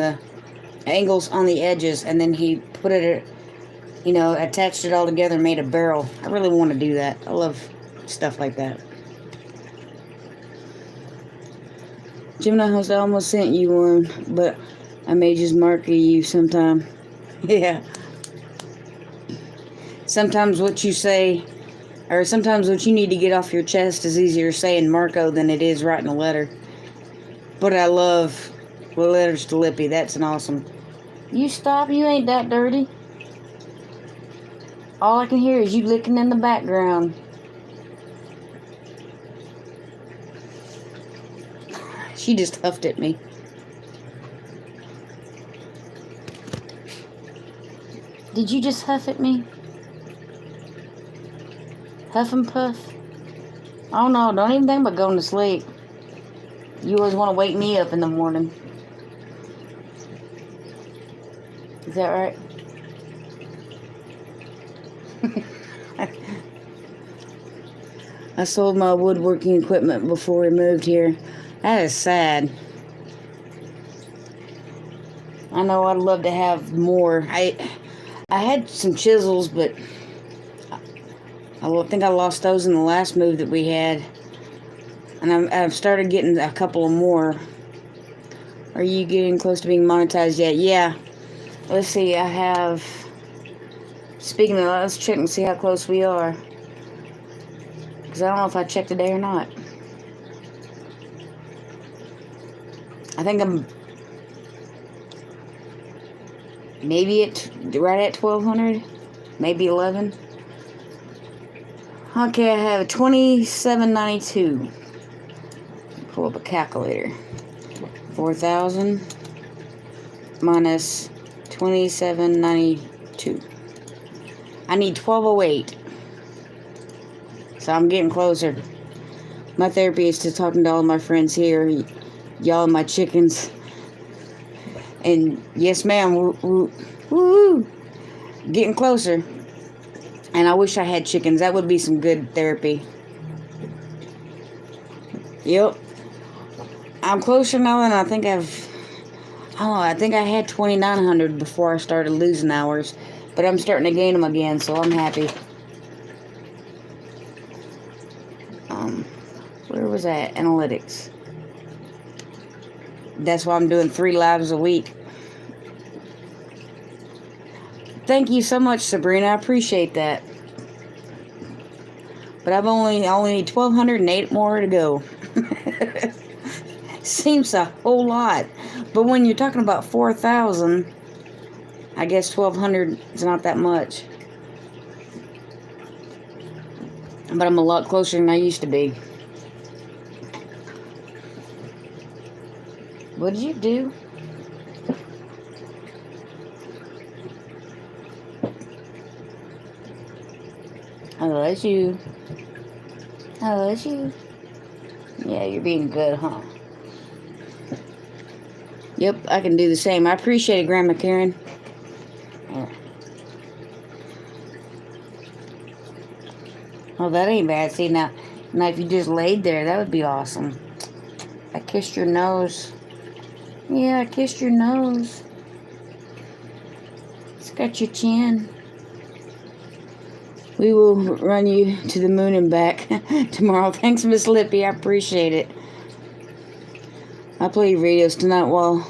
the edges. And then he put it, attached it all together and made a barrel. I really want to do that. I love stuff like that. Gemini host, I almost sent you one, but I may just mark you sometime. Yeah. Sometimes what you say, or sometimes what you need to get off your chest is easier saying Marco than it is writing a letter. But I love letters to Lippy. That's an awesome... You stop, you ain't that dirty. All I can hear is you licking in the background. She just huffed at me. Did you just huff at me? Huff and puff? Oh no, don't even think about going to sleep. You always want to wake me up in the morning. Is that right? I sold my woodworking equipment before we moved here. That is sad. I know I'd love to have more. I had some chisels, but I think I lost those in the last move that we had. And I've started getting a couple of more. Are you getting close to being monetized yet? Yeah. Let's see, I have... Speaking of that, let's check and see how close we are. Because I don't know if I checked today or not. I think I'm maybe right at 1,200. Maybe 11. Okay, I have 2792. Pull up a calculator. 4,000 minus 2792. I need 1208. So I'm getting closer. My therapy is to talking to all of my friends here. Y'all and my chickens. And yes, ma'am. Woo. Getting closer. And I wish I had chickens. That would be some good therapy. Yep. I'm closer now than I think I think I had 2,900 before I started losing hours. But I'm starting to gain them again, so I'm happy. Where was that? Analytics. That's why I'm doing 3 lives a week. Thank you so much, Sabrina. I appreciate that. But I've only need 1,208 more to go. Seems a whole lot. But when you're talking about 4,000, I guess 1,200 is not that much. But I'm a lot closer than I used to be. What did you do? Oh, that's you. Oh, that's you. Yeah, you're being good, huh? Yep, I can do the same. I appreciate it, Grandma Karen. Yeah. Oh, that ain't bad. See, now if you just laid there, that would be awesome. I kissed your nose. Yeah, I kissed your nose. It's got your chin. We will run you to the moon and back tomorrow. Thanks, Miss Lippy. I appreciate it. I play videos tonight while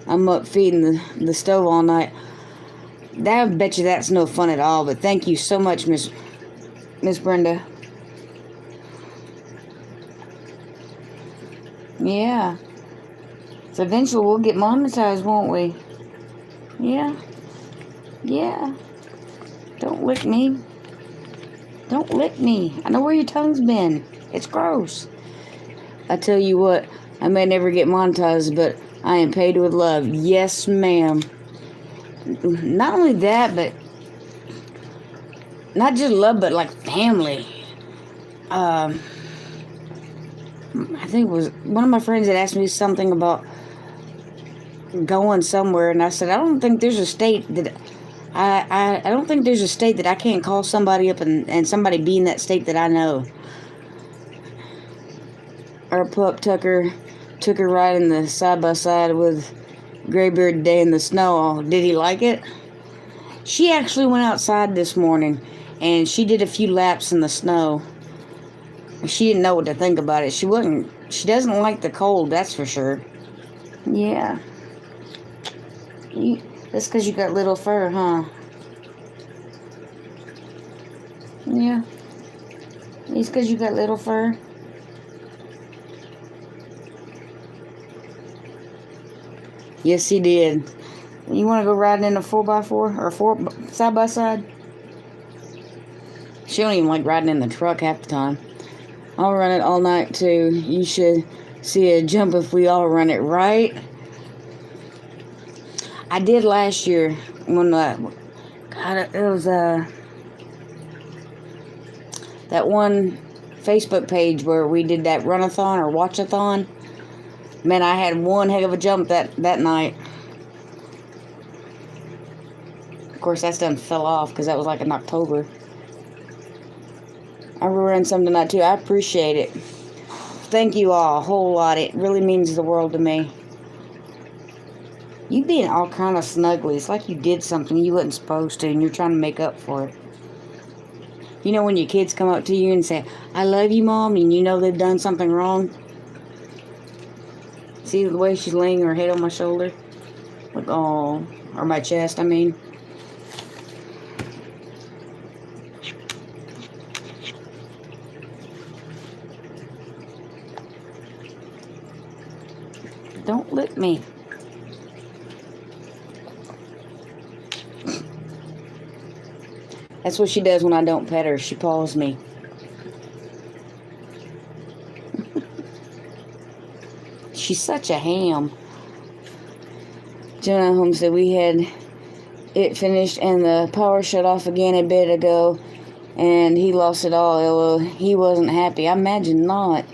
I'm up feeding the stove all night. I bet you that's no fun at all, but thank you so much, Miss Brenda. Yeah. So eventually we'll get monetized, won't we? Yeah. Yeah. Don't lick me. Don't lick me. I know where your tongue's been. It's gross. I tell you what, I may never get monetized, but I am paid with love. Yes, ma'am. Not only that, but not just love, but like family. I think it was one of my friends that asked me something about going somewhere, and I said, I don't think there's a state that I don't think there's a state that I can't call somebody up and somebody be in that state that I know. Our pup Tucker took a ride in the side-by-side with Graybeard today in the snow. Did he like it? She actually went outside this morning and she did a few laps in the snow. She didn't know what to think about it. She doesn't like the cold, that's for sure. Yeah. That's because you got little fur, huh? Yeah. It's because you got little fur. Yes, he did. You want to go riding in a 4x4 or 4 side by side? She don't even like riding in the truck half the time. I'll run it all night too. You should see a jump if we all run it, right? I did last year when God, it was that one Facebook page where we did that run-a-thon or watch-a-thon. Man, I had one heck of a jump that night. Of course, that done fell off because that was like in October. I ran some tonight too. I appreciate it. Thank you all a whole lot. It really means the world to me. You being all kind of snuggly. It's like you did something you wasn't supposed to and you're trying to make up for it. You know when your kids come up to you and say, I love you, Mom, and you know they've done something wrong? See the way she's laying her head on my shoulder? Like, oh, or my chest, I mean. Don't lick me. That's what she does when I don't pet her. She paws me. She's such a ham. Jonah Holmes said we had it finished and the power shut off again a bit ago and he lost it all. Aloe. He wasn't happy. I imagine not.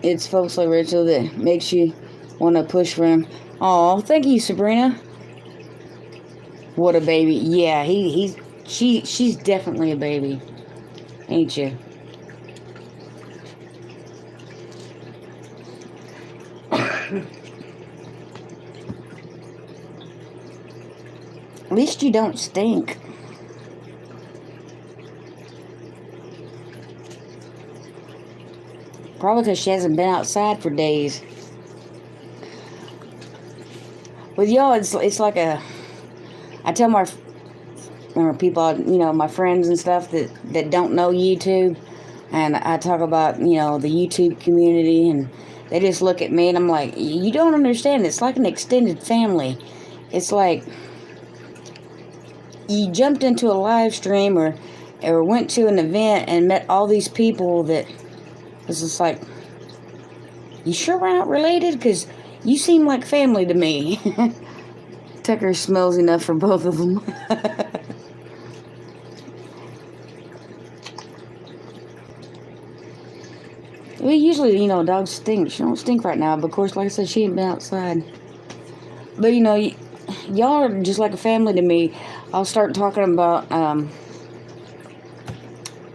It's folks like Rachel that makes you want to push for him. Oh, thank you, Sabrina. What a baby. Yeah, she's definitely a baby. Ain't you? At least you don't stink. Probably because she hasn't been outside for days. With y'all, it's like a... I tell my people, you know, my friends and stuff that don't know YouTube, and I talk about, you know, the YouTube community, and they just look at me, and I'm like, you don't understand. It's like an extended family. It's like you jumped into a live stream or went to an event and met all these people that it's just like, you sure we're not related? Because you seem like family to me. Tucker smells enough for both of them. Well, usually, you know, dogs stink. She don't stink right now, but of course, like I said, she ain't been outside. But, you know, y'all are just like a family to me. I'll start talking about,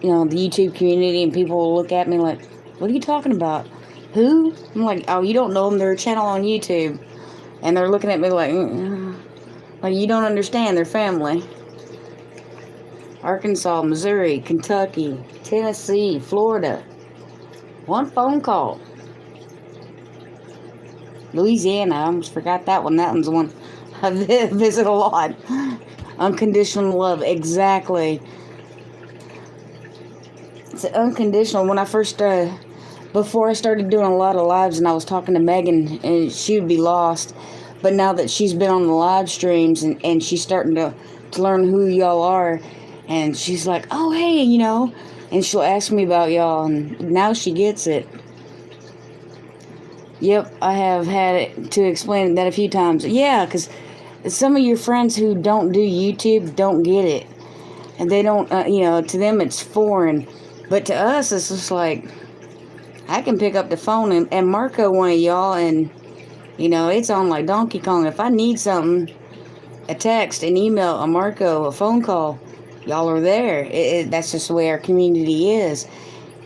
you know, the YouTube community, and people will look at me like, what are you talking about? Who? I'm like, oh, you don't know them. They're a channel on YouTube. And they're looking at me like, like, you don't understand. They're family. Arkansas, Missouri, Kentucky, Tennessee, Florida. One phone call. Louisiana, I almost forgot that one. That one's the one I visit a lot. Unconditional love, exactly. It's unconditional. When I first, before I started doing a lot of lives and I was talking to Megan and she would be lost. But now that she's been on the live streams and she's starting to learn who y'all are, and she's like, oh, hey, you know, and she'll ask me about y'all, and now she gets it. Yep, I have had it to explain that a few times. Yeah, because some of your friends who don't do YouTube don't get it. And they don't, you know, to them it's foreign. But to us, it's just like, I can pick up the phone and Marco one of y'all, and, you know, it's on like Donkey Kong. If I need something, a text, an email, a Marco, a phone call, y'all are there. That's just the way our community is.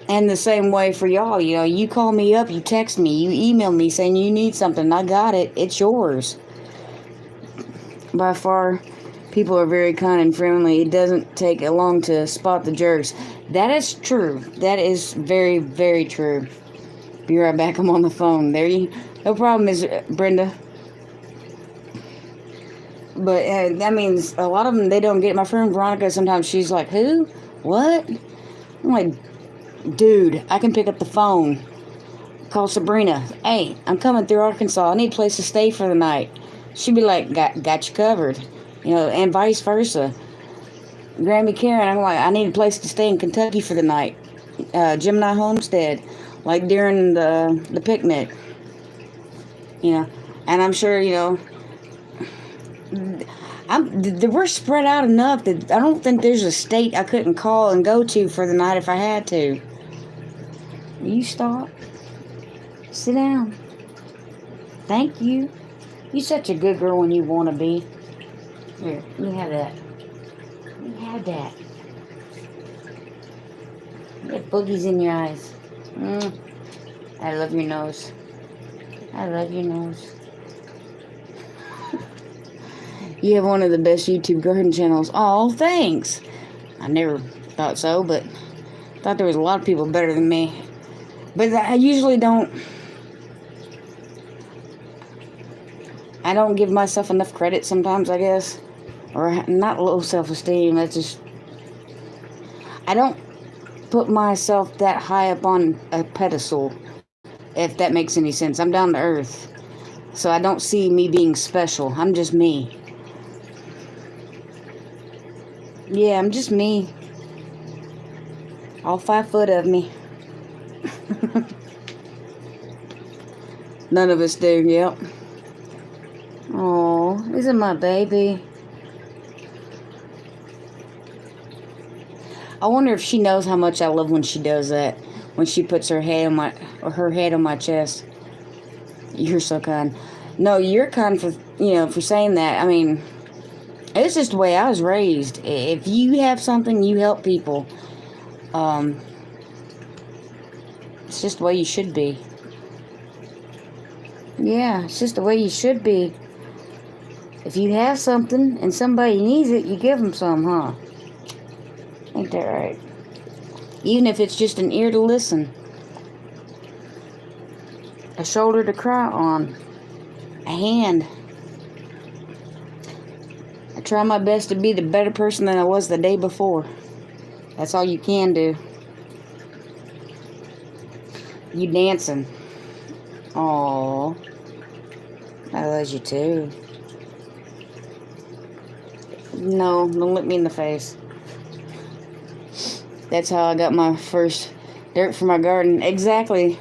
And the same way for y'all, you know, you call me up, you text me, you email me saying you need something, I got it, it's yours. By far, people are very kind and friendly. It doesn't take long to spot the jerks. That is true. That is very, very true. Be right back, I'm on the phone. No problem, Brenda. But that means a lot of them, they don't get it. My friend Veronica, sometimes she's like, who? What? I'm like, dude, I can pick up the phone. Call Sabrina. Hey, I'm coming through Arkansas. I need a place to stay for the night. She'd be like, got you covered. and vice versa. Grammy Karen, I'm like, I need a place to stay in Kentucky for the night. Gemini Homestead, like during the picnic. And I'm sure, we're spread out enough that I don't think there's a state I couldn't call and go to for the night if I had to. Will you stop? Sit down. Thank you. You're such a good girl when you want to be. Here, let me have that. Let me have that. You got boogies in your eyes. I love your nose. I love your nose. You have one of the best YouTube garden channels. Oh, thanks. I never thought so, but thought there was a lot of people better than me. But I usually don't. I don't give myself enough credit sometimes, I guess. Or not low self-esteem. That's just. I don't put myself that high up on a pedestal, if that makes any sense. I'm down to earth. So I don't see me being special. I'm just me. Yeah, I'm just me. All 5 foot of me. None of us do, yep. Oh, isn't my baby? I wonder if she knows how much I love when she does that. When she puts her head on my chest. You're so kind. No, you're kind for saying that. I mean, it's just the way I was raised. If you have something, you help people. It's just the way you should be. Yeah, it's just the way you should be. If you have something and somebody needs it, you give them some, huh? Ain't that right? Even if it's just an ear to listen. A shoulder to cry on. A hand. I try my best to be the better person than I was the day before. That's all you can do. You dancing. Aww. I love you too. No, don't look me in the face. That's how I got my first dirt for my garden. Exactly.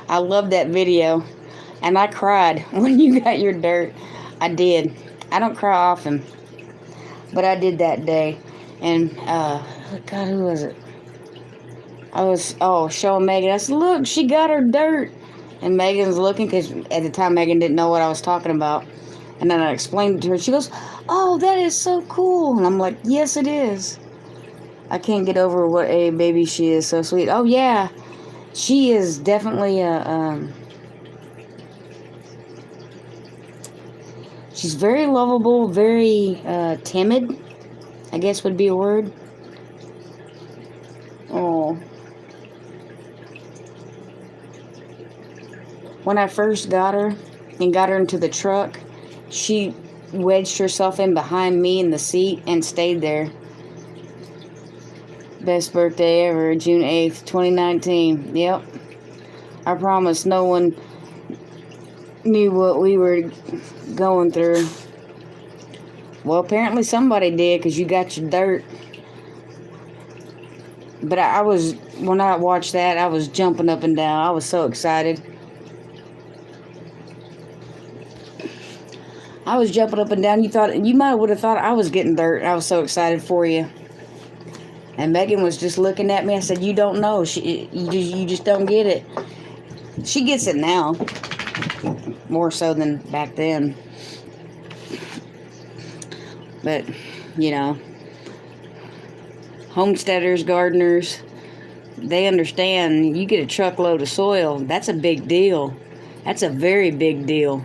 I love that video. And I cried when you got your dirt. I did. I don't cry often. But I did that day. And, God, who was it? I was, showing Megan. I said, look, she got her dirt. And Megan's looking, because at the time Megan didn't know what I was talking about. And then I explained it to her. She goes, oh, that is so cool. And I'm like, yes, it is. I can't get over what a baby she is. So sweet. Oh, yeah. She is definitely she's very lovable, very timid, I guess would be a word. Oh. When I first got her and got her into the truck, she wedged herself in behind me in the seat and stayed there. Best birthday ever, June 8th, 2019. Yep. I promise no one knew what we were going through. Well, apparently somebody did, because you got your dirt. But when I watched that, I was jumping up and down. I was so excited. I was jumping up and down. You might would have thought I was getting dirt. I was so excited for you. And Megan was just looking at me. I said, you don't know. You just don't get it. She gets it now. More so than back then. But, homesteaders, gardeners, they understand you get a truckload of soil. That's a big deal. That's a very big deal.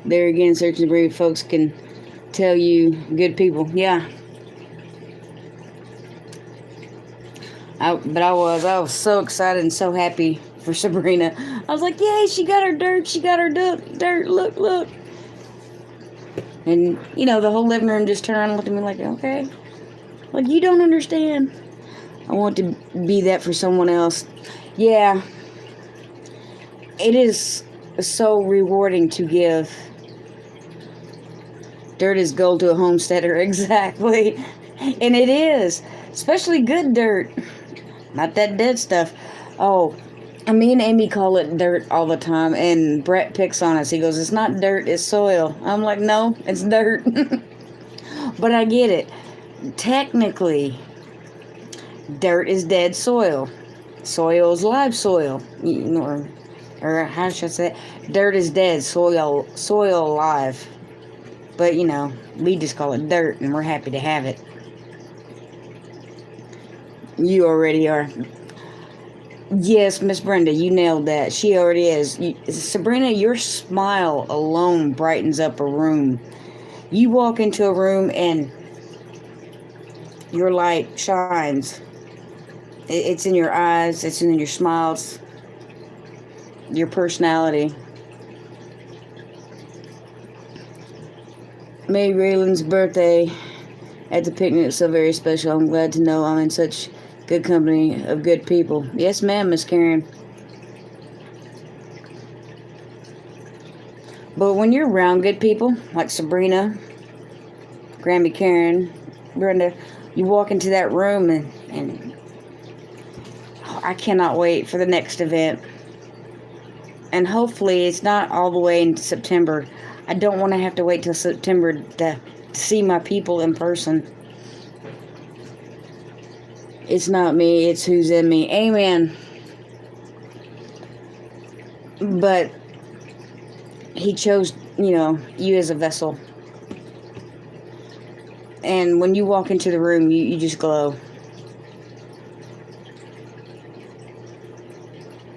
There again, Search and Breed folks can tell you, good people. Yeah. I was so excited and so happy for Sabrina. I was like, yay, she got her dirt. She got her dirt. Look. And, the whole living room just turned around and looked at me like, okay. Like, you don't understand. I want to be that for someone else. Yeah. it is so rewarding to give. Dirt is gold to a homesteader, exactly. And it is, especially good dirt, not that dead stuff. Oh, me and Amy call it dirt all the time, and Brett picks on us. He goes, "It's not dirt, it's soil." I'm like, "No, it's dirt." But I get it. Technically, dirt is dead soil. Soil is live soil. Or how should I say it? Dirt is dead, soil alive. But, we just call it dirt, and we're happy to have it. You already are. Yes, Miss Brenda, you nailed that. She already is. Sabrina, your smile alone brightens up a room. You walk into a room and your light shines. It's in your eyes. It's in your smiles. Your personality. May Raylan's birthday at the picnic is so very special. I'm glad to know I'm in such good company of good people. Yes, ma'am, Miss Karen. But when you're around good people, like Sabrina, Grammy Karen, Brenda, you walk into that room and I cannot wait for the next event. And hopefully it's not all the way into September. I don't want to have to wait till September to see my people in person. It's not me, it's who's in me. Amen. But he chose, you as a vessel. And when you walk into the room, you just glow.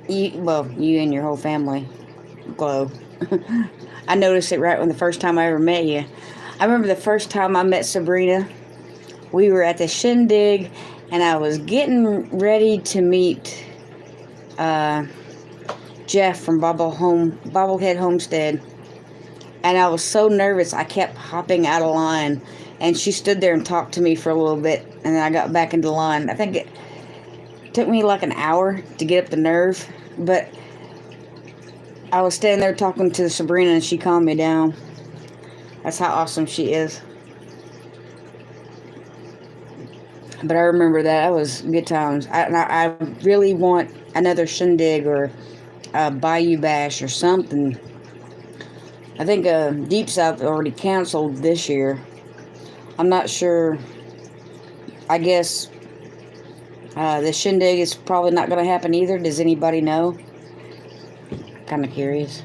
You and your whole family glow. I noticed it right when the first time I ever met you. I remember the first time I met Sabrina. We were at the shindig, and I was getting ready to meet Jeff from Bobblehead Homestead. And I was so nervous, I kept hopping out of line. And she stood there and talked to me for a little bit, and then I got back into line. I think it took me like an hour to get up the nerve, but I was standing there talking to Sabrina, and she calmed me down. That's how awesome she is. But I remember that was good times. I really want another shindig or a Bayou Bash or something. I think Deep South already canceled this year. I'm not sure. I guess the shindig is probably not going to happen either. Does anybody know? Kind of curious.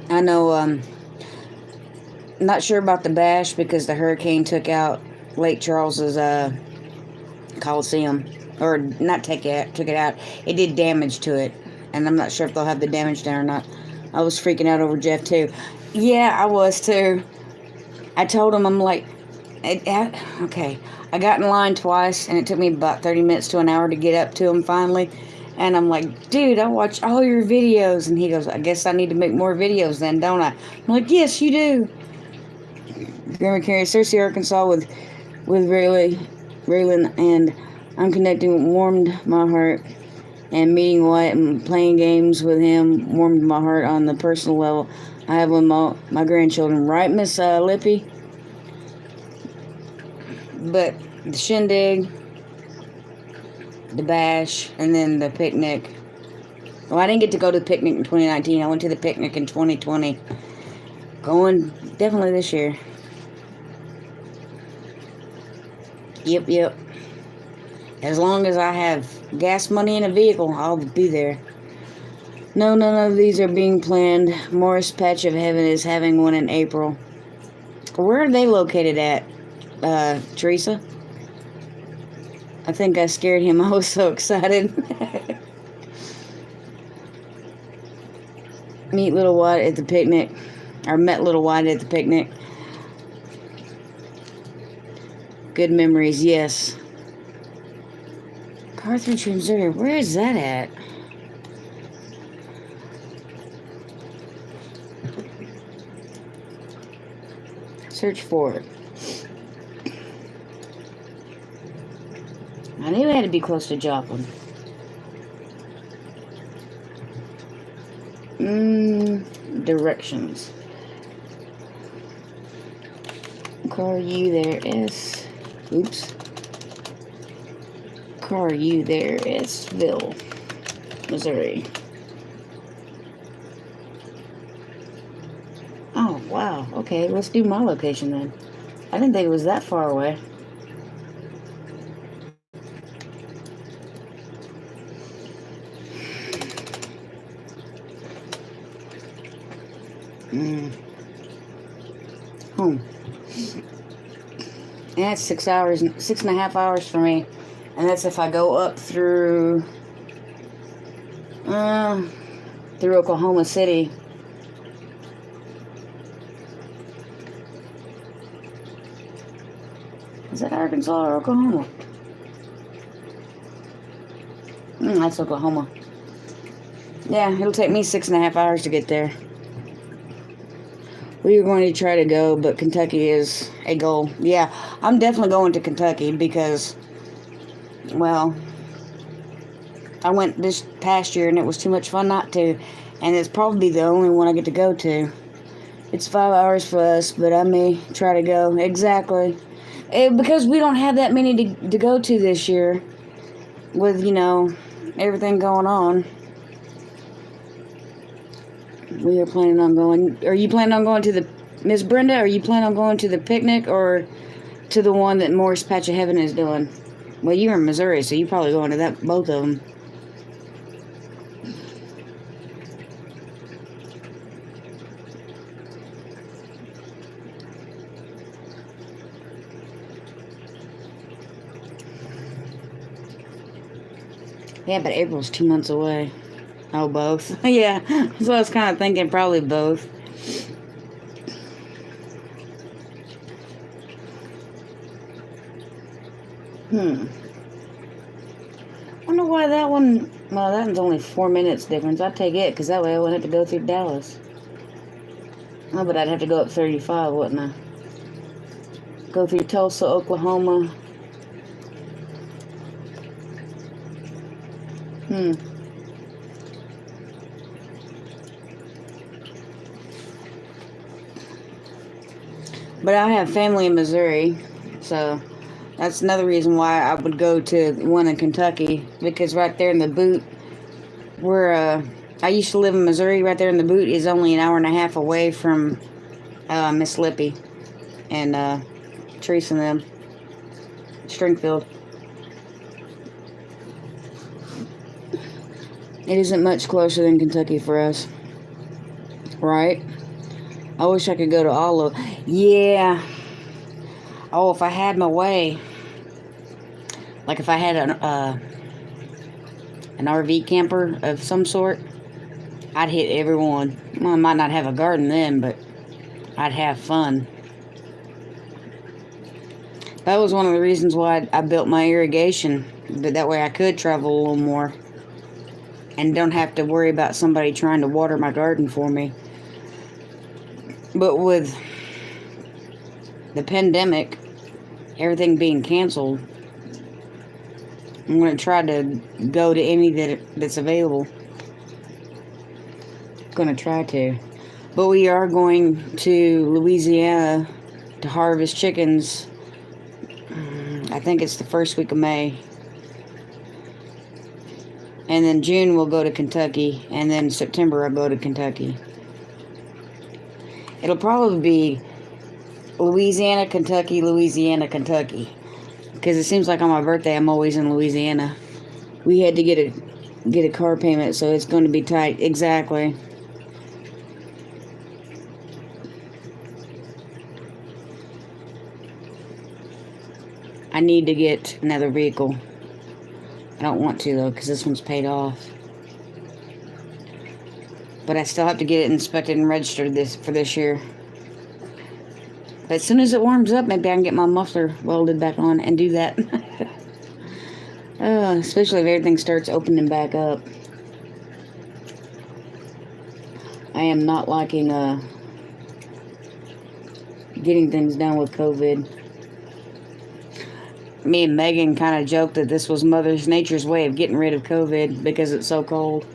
I know, not sure about the bash because the hurricane took out Lake Charles's Coliseum. Or not took it out. It did damage to it. And I'm not sure if they'll have the damage done or not. I was freaking out over Jeff too. Yeah, I was too. I told him, I'm like, okay. I got in line twice, and it took me about 30 minutes to an hour to get up to him finally. And I'm like, dude, I watch all your videos. And he goes, I guess I need to make more videos then, don't I? I'm like, yes, you do. Grandma Carrie, Searcy, Arkansas with Raylan, and I'm connecting warmed my heart. And meeting Wyatt and playing games with him warmed my heart on the personal level I have with my grandchildren. Right, Miss Lippy? But the shindig, the bash, and then the picnic. Well, I didn't get to go to the picnic in 2019. I went to the picnic in 2020. Going definitely this year. Yep. As long as I have gas money in a vehicle, I'll be there. No, none of these are being planned. Morris Patch of Heaven is having one in April. Where are they located at, Teresa? I think I scared him. I was so excited. Meet Little White at the picnic. Or met Little White at the picnic. Good memories, yes. Carthage, Missouri. Where is that at? Search for it. I knew it had to be close to Joplin. directions. Car U there is. Oops. Car U there is Ville, Missouri. Oh, wow. Okay, let's do my location then. I didn't think it was that far away. Home. And that's 6.5 hours for me. And that's if I go up through Oklahoma City. Is that Arkansas or Oklahoma? That's Oklahoma. Yeah, it'll take me 6.5 hours to get there. We are going to try to go, but Kentucky is a goal. Yeah, I'm definitely going to Kentucky because, well, I went this past year and it was too much fun not to. And it's probably the only one I get to go to. It's 5 hours for us, but I may try to go. Exactly. Because we don't have that many to go to this year with, everything going on. We are planning on going. Are you planning on going to the Miss Brenda? Are you planning on going to the picnic or to the one that Morris Patch of Heaven is doing? Well, you're in Missouri, so you're probably going to both of them. Yeah, but April's 2 months away. Oh, both. Yeah, so I was kind of thinking probably both. I wonder why that one. Well, that one's only 4 minutes difference. I'd take it because that way I wouldn't have to go through Dallas. Oh, but I'd have to go up 35, wouldn't I? Go through Tulsa, Oklahoma. But I have family in Missouri, so that's another reason why I would go to one in Kentucky, because right there in the boot, where I used to live in Missouri, right there in the boot is only an hour and a half away from Miss Lippy and Teresa and them, Stringfield. It isn't much closer than Kentucky for us, right? I wish I could go to Aloe. Yeah. Oh, if I had my way. Like if I had an RV camper of some sort, I'd hit every one. Well, I might not have a garden then, but I'd have fun. That was one of the reasons why I built my irrigation. But that way I could travel a little more. And don't have to worry about somebody trying to water my garden for me. But with the pandemic, everything being canceled, I'm going to try to go to any that's available. Going to try to. But we are going to Louisiana to harvest chickens. I think it's the first week of May. And then June we'll go to Kentucky. And then September I'll go to Kentucky. It'll probably be Louisiana, Kentucky, Louisiana, Kentucky. Because it seems like on my birthday I'm always in Louisiana. We had to get a car payment, so it's going to be tight. Exactly. I need to get another vehicle. I don't want to though, because this one's paid off. But I still have to get it inspected and registered for this year. But as soon as it warms up, maybe I can get my muffler welded back on and do that. Especially if everything starts opening back up. I am not liking getting things done with COVID. Me and Megan kind of joked that this was Mother Nature's way of getting rid of COVID because it's so cold.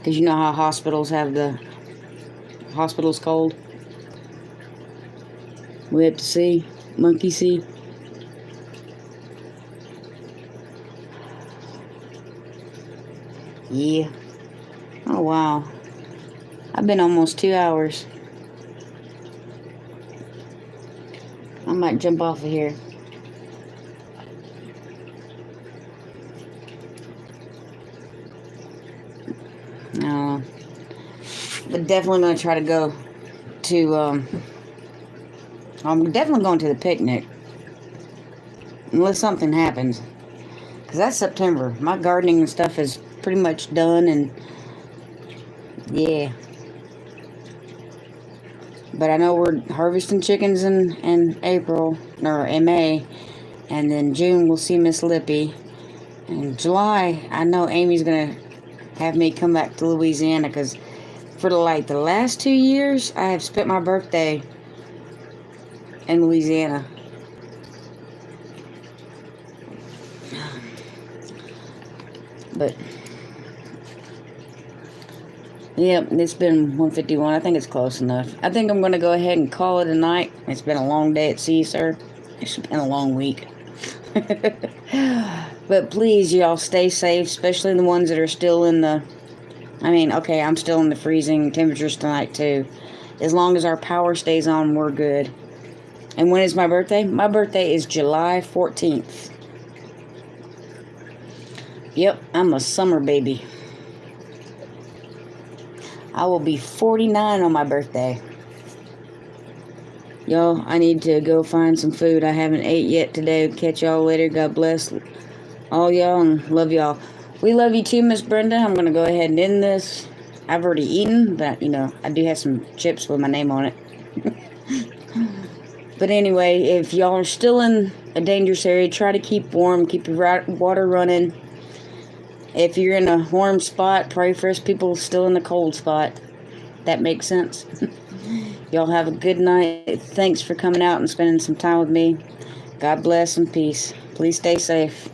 Because you know how hospitals have the hospitals cold. We have to see. Monkey see. Yeah. Oh, wow. I've been almost 2 hours. I might jump off of here. No. But definitely going to try to go to, I'm definitely going to the picnic. Unless something happens. Because that's September. My gardening and stuff is pretty much done, and yeah. But I know we're harvesting chickens in April, or in May, and then June we'll see Miss Lippy. In July, I know Amy's going to have me come back to Louisiana, because for the last 2 years, I have spent my birthday in Louisiana. But yep, it's been 1:51. I think it's close enough. I think I'm going to go ahead and call it a night. It's been a long day at sea, sir. It's been a long week. But please, y'all, stay safe, especially the ones that are still in the... I mean, okay, I'm still in the freezing temperatures tonight, too. As long as our power stays on, we're good. And when is my birthday? My birthday is July 14th. Yep, I'm a summer baby. I will be 49 on my birthday. Y'all, I need to go find some food. I haven't ate yet today. Catch y'all later. God bless all y'all and love y'all. We love you too, Miss Brenda. I'm going to go ahead and end this. I've already eaten, but, you know, I do have some chips with my name on it. But anyway, if y'all are still in a dangerous area, try to keep warm. Keep your water running. If you're in a warm spot, pray for us people still in the cold spot. That makes sense. Y'all have a good night. Thanks for coming out and spending some time with me. God bless and peace. Please stay safe.